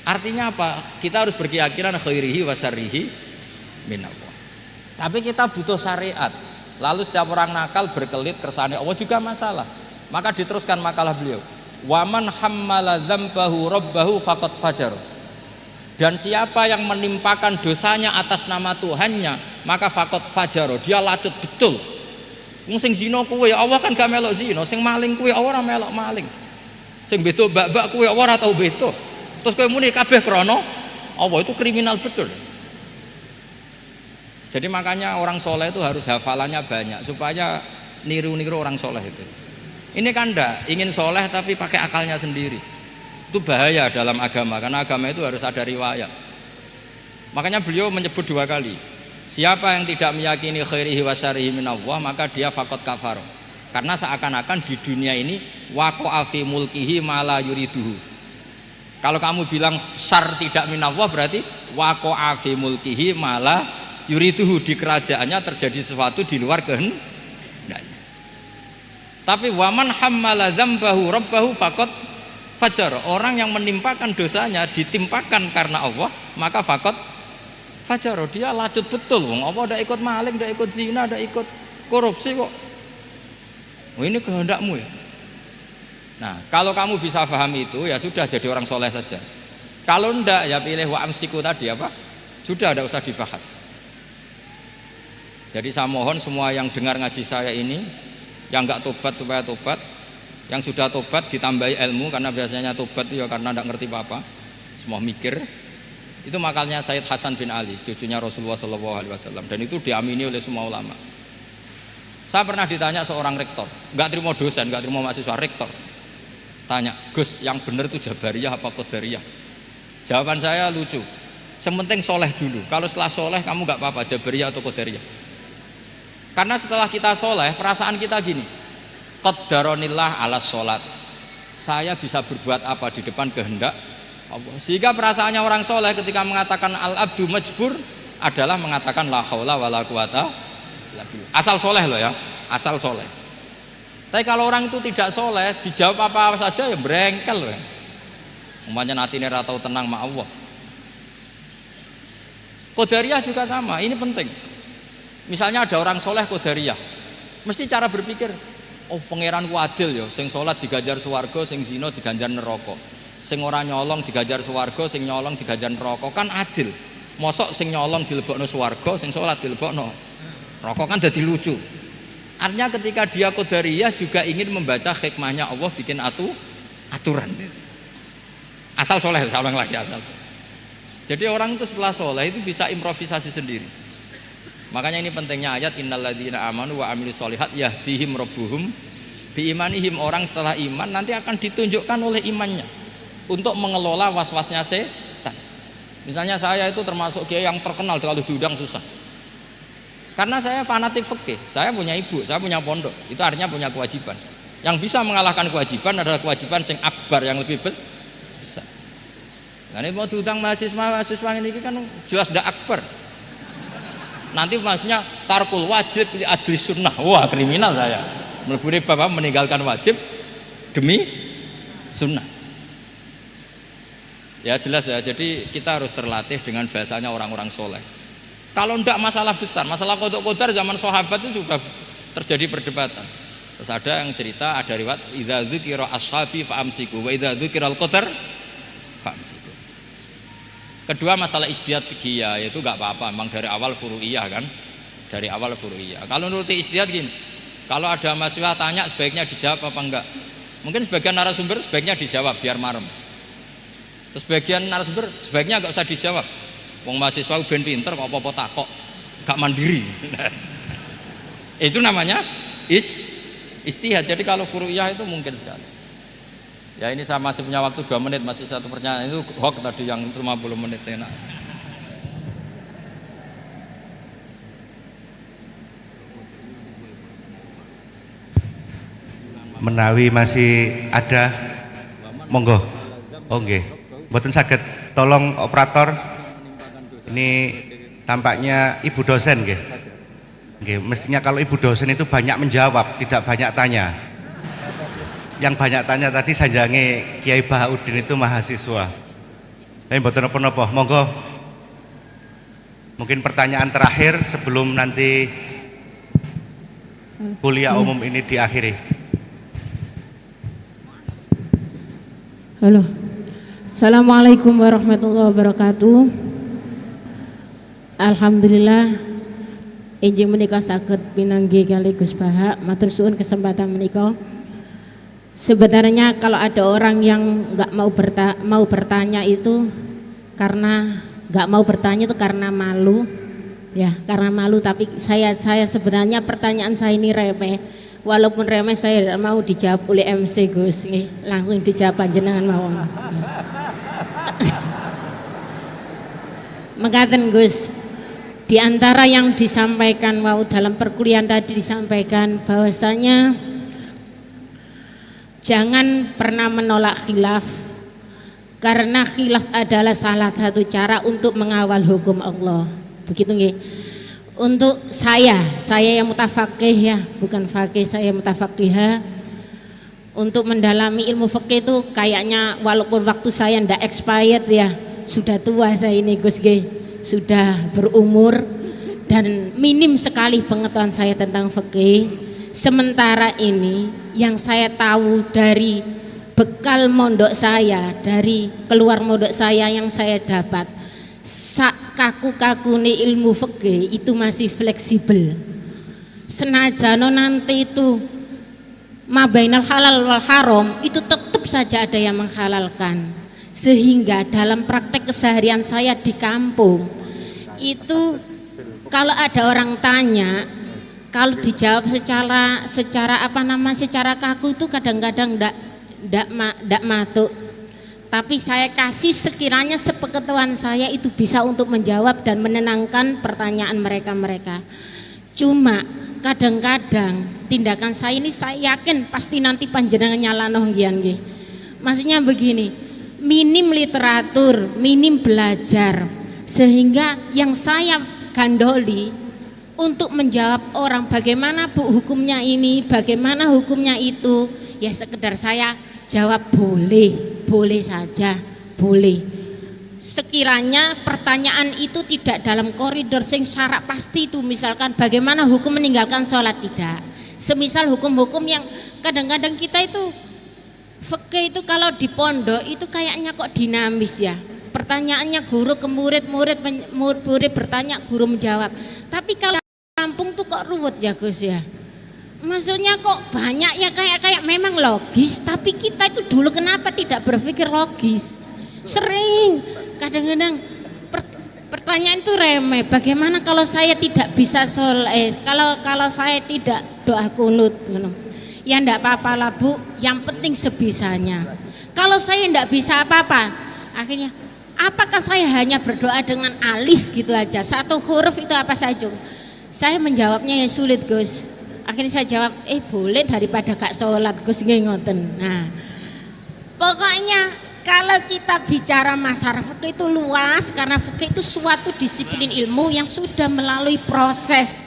Artinya apa? Kita harus berkeyakinan khairihi wa syarrihi minallah. Tapi kita butuh syariat. Lalu setiap orang nakal berkelit kersane Allah juga masalah. Maka diteruskan makalah beliau, Waman hammala dzambahu rabbahu faqad fajar. Dan siapa yang menimpakan dosanya atas nama Tuhannya, maka faqad fajar, dia lacut betul. Wong sing zina kuwe Allah kan gak melok zina, sing maling kuwe ora melok maling. Sing beto bak-bak kuwe ora tau beto. Terus kowe muni kabeh krana Allah, itu kriminal betul. Jadi makanya orang soleh itu harus hafalannya banyak supaya niru-niru orang soleh itu. Ini kan ndak ingin soleh tapi pakai akalnya sendiri. Itu bahaya dalam agama, karena agama itu harus ada riwayat. Makanya beliau menyebut 2 kali, siapa yang tidak meyakini khairihi wa syarrihi minallah, maka dia faqad kafar. Karena seakan-akan di dunia ini waqa'a fi mulkihi ma la yuriduhu. Kalau kamu bilang syar tidak minallah, berarti waqa'a fi mulkihi ma la yuriduhu, di kerajaannya terjadi sesuatu di luar kehendaknya. Tapi waman hammala dzambahu rabbahu faqad fajar, orang yang menimpakan dosanya ditimpakan karena Allah, maka faqad fajar, dia lacut betul. Wong apa ndak ikut maling, ndak ikut zina, ndak ikut korupsi kok. Oh, ini kehendakmu ya. Nah, kalau kamu bisa paham itu ya sudah, jadi orang soleh saja. Kalau ndak ya pilih wa amsiku tadi apa? Sudah, ndak usah dibahas. Jadi saya mohon semua yang dengar ngaji saya ini, yang enggak tobat supaya tobat, yang sudah tobat ditambahi ilmu, karena biasanya tobat itu ya karena enggak ngerti apa-apa, semua mikir. Itu makalnya Sayyid Hasan bin Ali, cucunya Rasulullah SAW, dan itu diamini oleh semua ulama. Saya pernah ditanya seorang rektor, enggak terima dosen, enggak terima mahasiswa, rektor tanya, Gus, yang benar itu Jabariyah apa Qadariyah? Jawaban saya lucu, sementing soleh dulu, kalau setelah soleh kamu enggak apa-apa Jabariyah atau Qadariyah. Karena setelah kita soleh, perasaan kita gini, qaddaronillah ala sholat, saya bisa berbuat apa di depan kehendak Allah. Sehingga perasaannya orang soleh ketika mengatakan al-abdu majbur adalah mengatakan la haula wala quwata illa billah. Asal soleh loh ya, asal soleh. Tapi kalau orang itu tidak soleh, dijawab apa saja ya brengkel loh ya. Umpamanya natine ra tau tenang ma Allah. Qadariyah juga sama, ini penting. Misalnya ada orang soleh Qadariyah, mesti cara berpikir, oh pangeranku adil ya, sing sholat diganjar swarga, sing zina diganjar neraka, sing ora nyolong diganjar swarga, sing nyolong diganjar neraka, kan adil. Mosok sing nyolong dilebokno swarga, sing sholat dilebokno neraka, kan jadi lucu. Artinya ketika dia Qadariyah juga ingin membaca hikmahnya Allah bikin aturan. Asal soleh, saya ulang lagi, asal soleh. Jadi orang itu setelah soleh itu bisa improvisasi sendiri. Makanya ini pentingnya ayat innalladzina amanu wa amilus sholihat yahdihim rabbuhum biimanihim. Orang setelah iman nanti akan ditunjukkan oleh imannya untuk mengelola was-wasnya setan. Misalnya saya itu termasuk kiai yang terkenal, kalau diundang susah. Karena saya fanatik fikih, saya punya ibu, saya punya pondok, itu artinya punya kewajiban. Yang bisa mengalahkan kewajiban adalah kewajiban sing akbar, yang lebih besar. Nah ini mau diundang mahasiswa ini kan jelas tidak akbar. Nanti maksudnya tarkul wajib li ajli sunnah, wah kriminal saya. Meleburi bapak meninggalkan wajib demi sunnah. Ya jelas ya, jadi kita harus terlatih dengan bahasanya orang-orang soleh. Kalau tidak masalah besar, masalah qada qadar zaman sahabat itu sudah terjadi perdebatan. Terus ada yang cerita, ada riwayat idza dzukira ashabi fa amsiku wa idza dzukira al-qadar fa amsiku. Kedua masalah ijtihad fikih, yaitu enggak apa-apa, memang dari awal furu'iyah kan, dari awal furu'iyah. Kalau nuruti ijtihad gini, kalau ada mahasiswa tanya sebaiknya dijawab apa enggak, mungkin sebagian narasumber sebaiknya dijawab biar marem. Terus sebagian narasumber sebaiknya enggak usah dijawab, wong mahasiswa ben pinter kok apa-apa takok, enggak mandiri. Itu namanya ijtihad. Jadi kalau furu'iyah itu mungkin sekali. Ya ini saya masih punya waktu 2 menit, masih satu pertanyaan, itu hoax tadi yang 50 menit enak. Menawi masih ada, monggo. Oh nggih, mboten saged, tolong operator. Ini tampaknya ibu dosen nggih. Nggih, mestinya kalau ibu dosen itu banyak menjawab, tidak banyak tanya. Yang banyak tanya tadi sanjange Kiai Bahauddin itu mahasiswa. Tapi mboten napa-napa, monggo. Mungkin pertanyaan terakhir sebelum nanti kuliah umum ini diakhiri. Halo. Assalamualaikum warahmatullahi wabarakatuh. Alhamdulillah enjing menika saged pinanggih kali Gus Bahak, matur suwun kesempatan menika. Sebenarnya kalau ada orang yang nggak mau bertanya itu karena nggak mau bertanya itu karena malu, ya karena malu. Tapi saya sebenarnya pertanyaan saya ini remeh, walaupun remeh saya tidak mau dijawab oleh MC Gus, langsung dijawab panjenengan mawon. Mengatakan Gus, di antara yang disampaikan dalam perkuliahan tadi disampaikan bahwasanya jangan pernah menolak khilaf, karena khilaf adalah salah satu cara untuk mengawal hukum Allah. Begitu nggih. Untuk saya yang mutafaqih ya, bukan faqih, saya mutafaqihah. Untuk mendalami ilmu fikih itu kayaknya walaupun waktu saya ndak expired ya, sudah tua saya ini Gus G. Sudah berumur dan minim sekali pengetahuan saya tentang fikih. Sementara ini yang saya tahu dari bekal mondok saya, dari keluar mondok saya yang saya dapat, kaku-kakune ilmu fikih itu masih fleksibel. Senajano nanti itu mabainal halal wal haram itu tetap saja ada yang menghalalkan. Sehingga dalam praktek keseharian saya di kampung itu kalau ada orang tanya, kalau dijawab secara kaku itu kadang-kadang ndak matuk. Tapi saya kasih sekiranya sepengetahuan saya itu bisa untuk menjawab dan menenangkan pertanyaan mereka. Cuma kadang-kadang tindakan saya ini saya yakin pasti nanti panjenengan nyalano nggih. Maksudnya begini, minim literatur, minim belajar, sehingga yang saya gandoli untuk menjawab orang bagaimana Bu hukumnya ini, bagaimana hukumnya itu, ya sekedar saya jawab boleh saja, boleh. Sekiranya pertanyaan itu tidak dalam koridor sing syarat pasti itu, misalkan bagaimana hukum meninggalkan sholat, tidak. Semisal hukum-hukum yang kadang-kadang kita itu fikih itu kalau di pondok itu kayaknya kok dinamis ya. Pertanyaannya guru ke murid bertanya, guru menjawab. Tapi kalau kampung tuh kok ruwet ya Gus ya. Maksudnya kok banyak ya kayak memang logis, tapi kita itu dulu kenapa tidak berpikir logis? Sering kadang-kadang pertanyaan itu remeh. Bagaimana kalau saya tidak bisa sholat? Kalau saya tidak doa kunut, ya enggak apa-apa lah Bu, yang penting sebisanya. Kalau saya enggak bisa apa-apa, akhirnya apakah saya hanya berdoa dengan alif gitu aja, satu huruf itu apa saja? Saya menjawabnya ya sulit Gus. Akhirnya saya jawab, boleh daripada gak sholat Gus ngoten. Nah, pokoknya kalau kita bicara masalah fikih itu luas, karena fikih itu suatu disiplin ilmu yang sudah melalui proses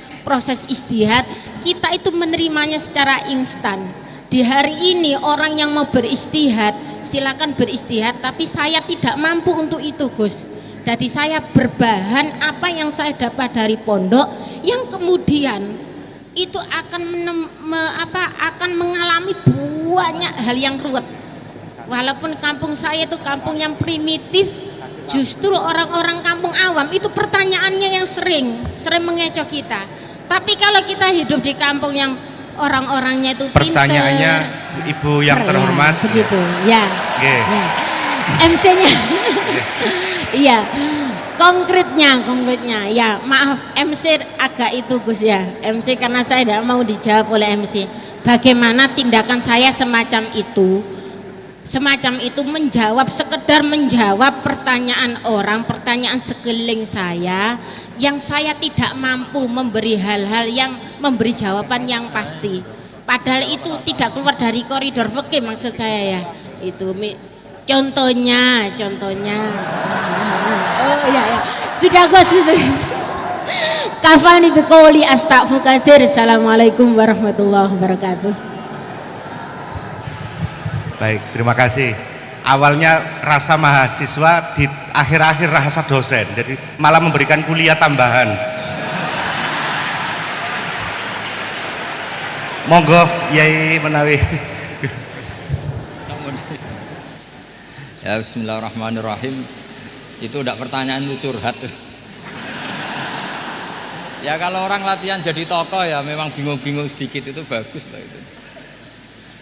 ijtihad. Kita itu menerimanya secara instan. Di hari ini orang yang mau beristihad silakan beristihad, tapi saya tidak mampu untuk itu Gus. Jadi saya berbahan apa yang saya dapat dari pondok, yang kemudian itu akan mengalami banyak hal yang ruwet. Walaupun kampung saya itu kampung yang primitif, justru orang-orang kampung awam itu pertanyaannya yang sering mengecoh kita. Tapi kalau kita hidup di kampung yang orang-orangnya itu pertanyaannya pinter, Ibu yang terhormat begitu ya, yeah. Ya. MC-nya iya, konkretnya ya, maaf MC agak itu Gus ya, MC karena saya tidak mau dijawab oleh MC. Bagaimana tindakan saya semacam itu sekedar menjawab pertanyaan orang, pertanyaan sekeliling saya yang saya tidak mampu memberi hal-hal yang memberi jawaban yang pasti. Padahal itu tidak keluar dari koridor fikih maksud saya ya. Itu contohnya. Oh iya. Sudah Gus itu. Kafani biqouli astaghfiru katsir. Assalamualaikum warahmatullahi wabarakatuh. Baik, terima kasih. Awalnya rasa mahasiswa, di akhir-akhir rasa dosen, jadi malah memberikan kuliah tambahan. Monggo Yai menawi. Ya, bismillahirrahmanirrahim. Itu udah pertanyaan itu curhat. Ya kalau orang latihan jadi tokoh ya memang bingung-bingung sedikit itu bagus lah itu.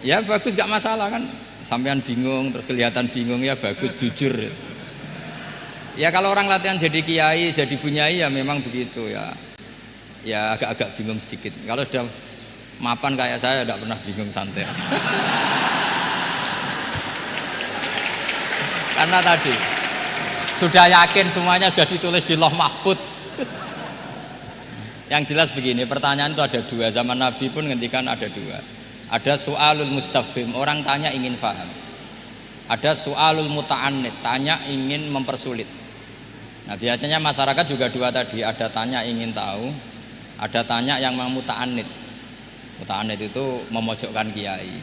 Ya bagus gak masalah kan. Sampean bingung terus kelihatan bingung ya bagus jujur. Ya kalau orang latihan jadi kiai, jadi bunyai ya memang begitu ya. Ya agak-agak bingung sedikit. Kalau sudah mapan kayak saya tidak pernah bingung, santai aja. Karena tadi sudah yakin semuanya sudah ditulis di Lauh Mahfud. Yang jelas begini, pertanyaan itu ada dua. Zaman Nabi pun ngendikan ada dua. Ada su'alul mustafhim, orang tanya ingin paham. Ada su'alul muta'annid, tanya ingin mempersulit. Nah biasanya masyarakat juga dua tadi, ada tanya ingin tahu, ada tanya yang memang muta'annid. Muta'annid itu memojokkan kiai.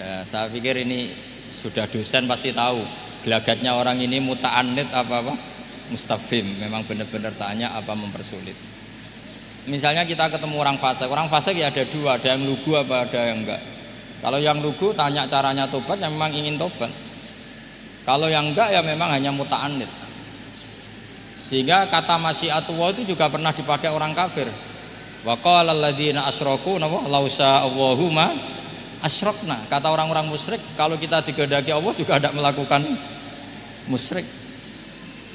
Ya, saya pikir ini sudah dosen pasti tahu gelagatnya orang ini muta'annid apa mustafhim, memang benar-benar tanya apa mempersulit. Misalnya kita ketemu orang fasik ya ada dua, ada yang lugu apa ada yang enggak. Kalau yang lugu tanya caranya tobat, yang memang ingin tobat. Kalau yang enggak ya memang hanya muta'annid. Sehingga kata masyiatullah itu juga pernah dipakai orang kafir. Wa qala alladziina asyraku law sya'allahu ma asyrakna. Kata orang-orang musyrik, kalau kita dikehendaki Allah juga tidak melakukan musyrik.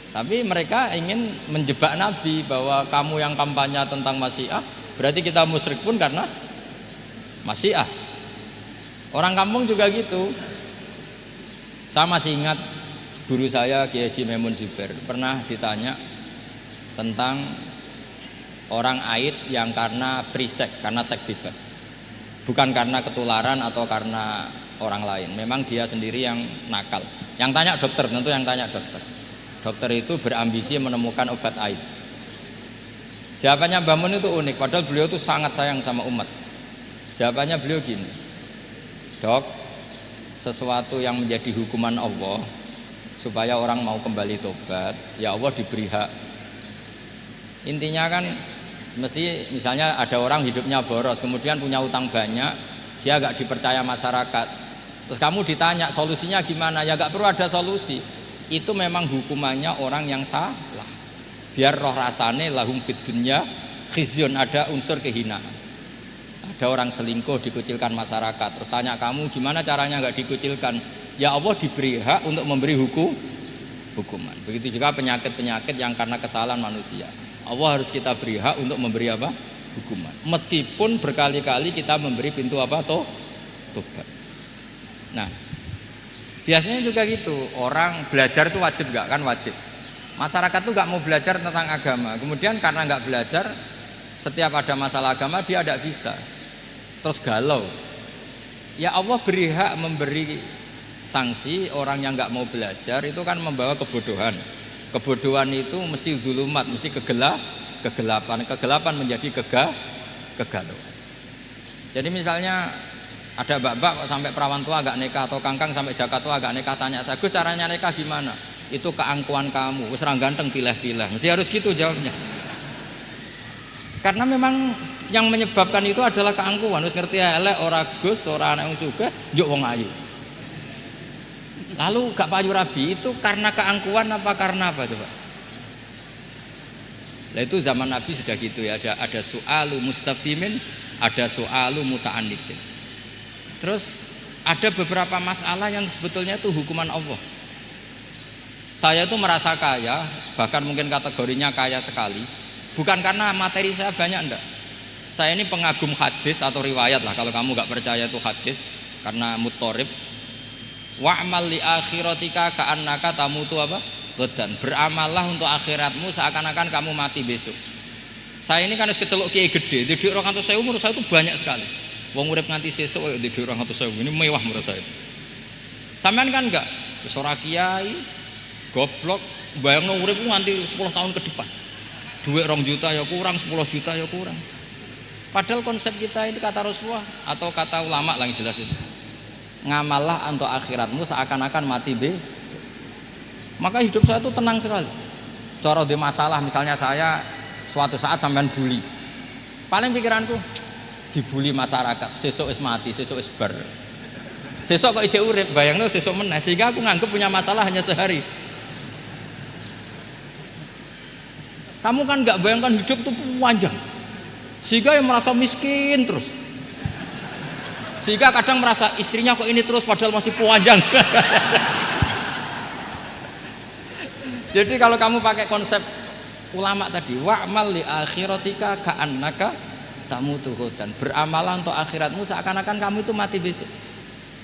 Tapi mereka ingin menjebak Nabi bahwa kamu yang kampanye tentang masyiah, berarti kita musyrik pun karena masyiah. Orang kampung juga gitu. Saya masih ingat guru saya Kiai Haji Maimun Zubair pernah ditanya tentang orang haid yang karena free sex, karena seks bebas. Bukan karena ketularan atau karena orang lain. Memang dia sendiri yang nakal. Yang tanya dokter, tentu yang tanya dokter. Dokter itu berambisi menemukan obat haid. Jawabannya Mbah Mun itu unik, padahal beliau itu sangat sayang sama umat. Jawabannya beliau gini, dok, sesuatu yang menjadi hukuman Allah supaya orang mau kembali tobat, ya Allah diberi hak. Intinya kan mesti misalnya ada orang hidupnya boros, kemudian punya utang banyak, dia agak dipercaya masyarakat. Terus kamu ditanya solusinya gimana? Ya gak perlu ada solusi. Itu memang hukumannya orang yang salah. Biar roh rasane lahum fid dunya khizyun, ada unsur kehinaan. Ada orang selingkuh dikucilkan masyarakat. Terus tanya kamu gimana caranya nggak dikucilkan? Ya Allah diberi hak untuk memberi hukuman. Begitu juga penyakit-penyakit yang karena kesalahan manusia. Allah harus kita beri hak untuk memberi apa? Hukuman. Meskipun berkali-kali kita memberi pintu apa? Tobat. Nah, biasanya juga gitu, orang belajar itu wajib nggak? Kan wajib. Masyarakat tuh nggak mau belajar tentang agama. Kemudian karena nggak belajar, setiap ada masalah agama dia tidak bisa. Terus galau. Ya Allah beri hak memberi sanksi orang yang nggak mau belajar itu kan membawa kebodohan. Kebodohan itu mesti zulumat, mesti kegelapan. Kegelapan menjadi kegalauan. Jadi misalnya ada mbak-mbak kok sampai perawan tua agak nikah, atau kangkang sampai jaka tua agak nikah, tanya saya, Gus caranya nikah gimana? Itu keangkuhan kamu, wis ra ganteng pilih-pilih. Mesti harus gitu jawabnya. Karena memang yang menyebabkan itu adalah keangkuhan. Wis ngerti elek ora Gus, ora anak wong sugih, njuk wong ayu. Lalu gak payu rabi itu karena keangkuhan apa karena apa coba? Nah itu zaman Nabi sudah gitu ya, ada su'alu mustafimin, ada su'alu muta'annidin. Terus ada beberapa masalah yang sebetulnya itu hukuman Allah. Saya itu merasa kaya, bahkan mungkin kategorinya kaya sekali, bukan karena materi saya banyak, enggak. Saya ini pengagum hadis atau riwayat lah, kalau kamu nggak percaya itu hadis, karena muttorib. Wa'mal li akhiratika ka'annaka tamutu apa? Ghadan. Beramallah untuk akhiratmu seakan-akan kamu mati besok. Saya ini kan keceluk kiai gede, di 200.000 menurut saya itu banyak sekali. Wong urip nganti sesuk kaya di 200.000 ini mewah menurut saya itu. Sampean kan enggak, wis ora kiai, goblok, bayangno urip nganti 10 tahun ke depan. Duit 2 juta ya kurang, 10 juta ya kurang. Padahal konsep kita ini kata Rasulullah atau kata ulama lah yang jelas itu. Ngamallah untuk akhiratmu seakan-akan mati besok. Maka hidup saya itu tenang sekali. Cara di masalah misalnya saya suatu saat sampean bully. Paling pikiranku dibully masyarakat, sesuk wis mati, sesuk wis bar. Sesuk kok ijek urip, bayangno sesuk meneh, sehingga aku nganggep punya masalah hanya sehari. Kamu kan nggak bayangkan hidup itu panjang, sehingga yang merasa miskin terus, sehingga kadang merasa istrinya kok ini terus padahal masih panjang. Jadi kalau kamu pakai konsep ulama tadi, wa'mal li akhiratika ka'annaka tamutu ghadan, beramalah untuk akhiratmu seakan-akan kamu itu mati besok.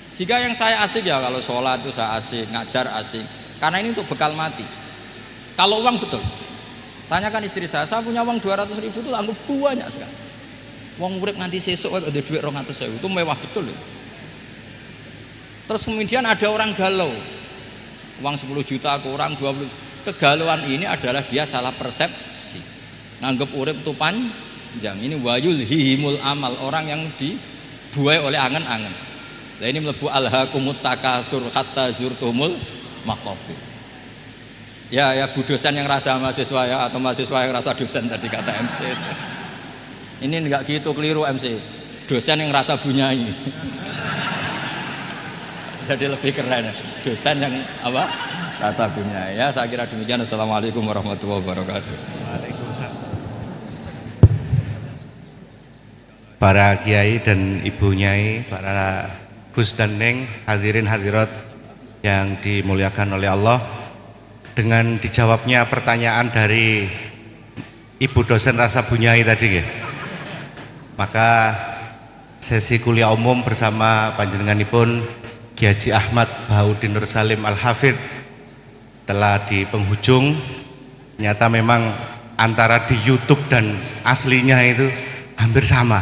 Sehingga yang saya asik ya kalau sholat itu saya asik, ngajar asik, karena ini untuk bekal mati. Kalau uang betul, tanyakan istri saya punya uang 200.000 itu anggap banyak sekali. Uang urip nganti sesuk ada duit 200.000 itu mewah betul. Terus kemudian ada orang galau, uang 10 juta kurang 20. Kegalauan ini adalah dia salah persepsi, nganggap urip itu panjang. Ini wayul hihimul amal, orang yang dibuai oleh angen-angen. Nah ini melebu alhaqumut takatsur hatta zurtumul maqabir. Ya bu dosen yang rasa mahasiswa ya, atau mahasiswa yang rasa dosen tadi kata MC. Ini enggak gitu, keliru MC. Dosen yang rasa bunyai. Jadi lebih keren. Dosen yang apa? Rasa bunyai. Ya saya kira demikian. Assalamualaikum warahmatullahi wabarakatuh. Waalaikumsalam. Para kiai dan ibu nyai, para Gus dan Neng, hadirin hadirat yang dimuliakan oleh Allah. Dengan dijawabnya pertanyaan dari ibu dosen rasa bunyai tadi ya, maka sesi kuliah umum bersama panjenenganipun Kiai Haji Ahmad Bahauddin Nur Salim Al-Hafidh telah di penghujung. Ternyata memang antara di YouTube dan aslinya itu hampir sama.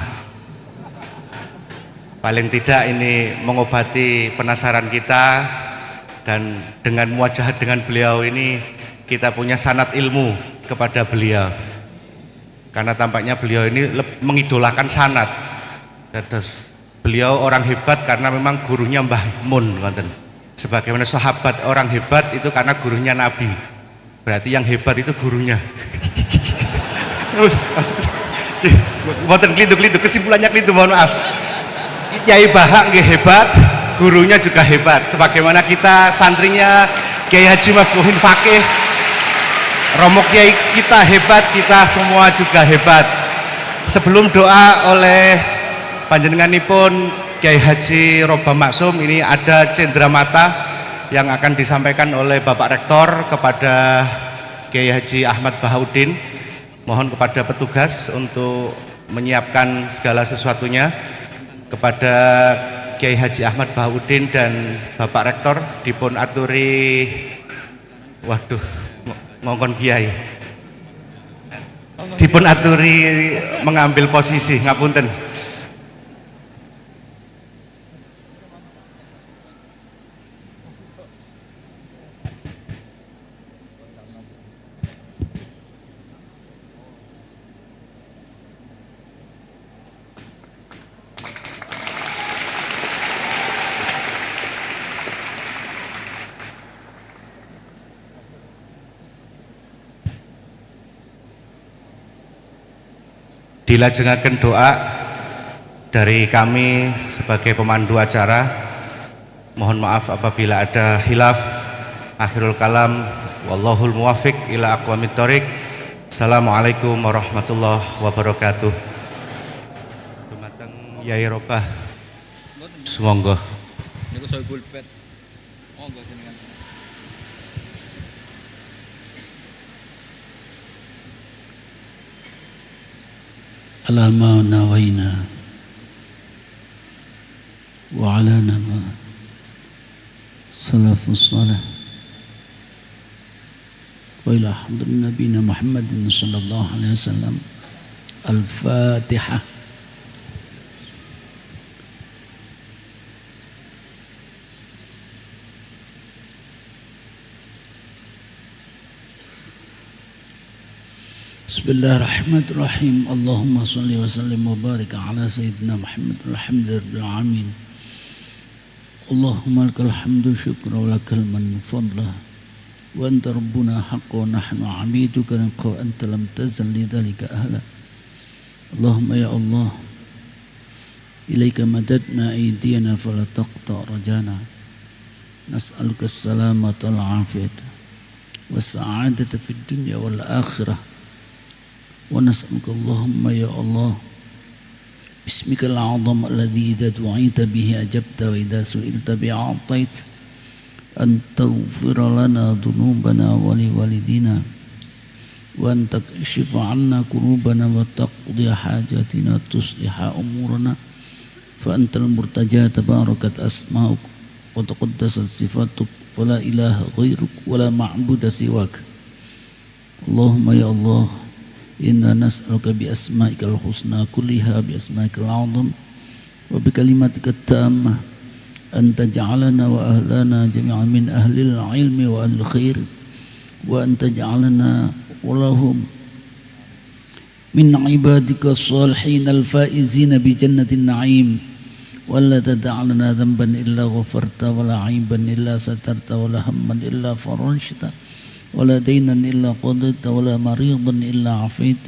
Paling tidak ini mengobati penasaran kita, dan dengan muwajahat dengan beliau ini kita punya sanad ilmu kepada beliau, karena tampaknya beliau ini mengidolakan sanad. Terus beliau orang hebat karena memang gurunya Mbah Mun, sebagaimana sahabat orang hebat itu karena gurunya Nabi, berarti yang hebat itu gurunya. Mboten klintu-klintu, kesimpulannya klintu, mohon maaf. Kiai Bahak nggih hebat, gurunya juga hebat, sebagaimana kita santrinya Kiai Haji Mas Muhin Fakih, romo kiai kita hebat, kita semua juga hebat. Sebelum doa oleh panjenenganipun Kiai Haji Roba Maksum, ini ada cendramata yang akan disampaikan oleh Bapak Rektor kepada Kiai Haji Ahmad Bahauddin. Mohon kepada petugas untuk menyiapkan segala sesuatunya. Kepada Kiai Haji Ahmad Bahauddin dan Bapak Rektor dipun aturi, waduh ngongkon Kiai, dipun aturi mengambil posisi, ngapunten. Dilajengaken doa dari kami sebagai pemandu acara. Mohon maaf apabila ada khilaf. Akhirul kalam, wallahul muwafiq ila aqwamit thoriq. Assalamualaikum warahmatullahi wabarakatuh. Dumateng Yai Robah, sumangga. Niku saya pulpet. Monggo jenengan. Alama nawaina wa ala nama salafus salah wa ila hadrin nabiyina Muhammadin sallallahu alaihi wasallam. Al-Fatihah. Bismillahirrahmanirrahim. Allahumma salli wa sallim wa barik ala sayyidina Muhammad alhamdulillahil alamin. Allahumma lakal hamdu syukra wa lakal man fadlah wa anta rabbuna haqqa wa nahnu abiduka wa anta lam tazal li dhalika ahla. Allahumma ya Allah, إليك مددنا أيدينا فلا تقطع رجانا نسألك السلامة والعافية والسعادة في الدنيا والآخرة ونسألك اللهم يا الله باسمك الأعظم الذي إذا دعيت به أجبت وإذا سئلت به أعطيت أن تغفر لنا ذنوبنا ولوالدينا وأن تكشف عنا كروبنا وتقضي حاجاتنا تصلح أمورنا فأنت المرتجى تباركت أسماؤك وتقدست صفاتك فلا إله غيرك ولا معبود سواك اللهم يا الله إنا نسألك بأسمائك الحسنى كلها بأسمائك الأعظم وبكلماتك التامة أن تجعلنا وأهلنا جميعا من أهل العلم وأهل الخير وأن تجعلنا ولهم من عبادك الصالحين الفائزين بجنة النعيم ولا تدع لنا ذنبا إلا غفرت ولا عيبا إلا سترت ولا هما إلا فرجت ولا دينا إلا قضيت ولا مريضا إلا عافيت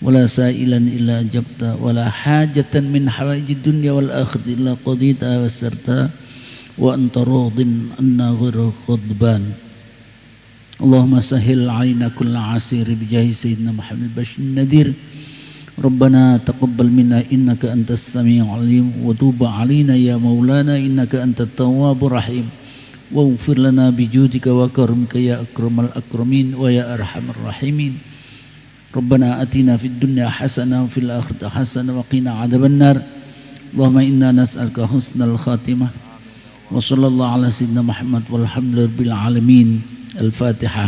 ولا سائلا إلا أجبت ولا حاجة من حوائج الدنيا والآخرة إلا قضيتها ويسرتها وأنت راض عنا غير غضبان اللهم سهل علينا كل عسير بجاه سيدنا محمد البشير النذير ربنا تقبل منا إنك أنت السميع العليم وتوب علينا يا مولانا إنك أنت التواب الرحيم واغفر لنا بجودك وكرمك يا أكرم الأكرمين ويا أرحم الراحمين ربنا أتنا في الدنيا حسنة وفي الآخرة حسنة وقنا عذاب النار اللهم إنا نسألك حسن الخاتمة وصلى الله على سيدنا محمد والحمد لله رب العالمين الفاتحة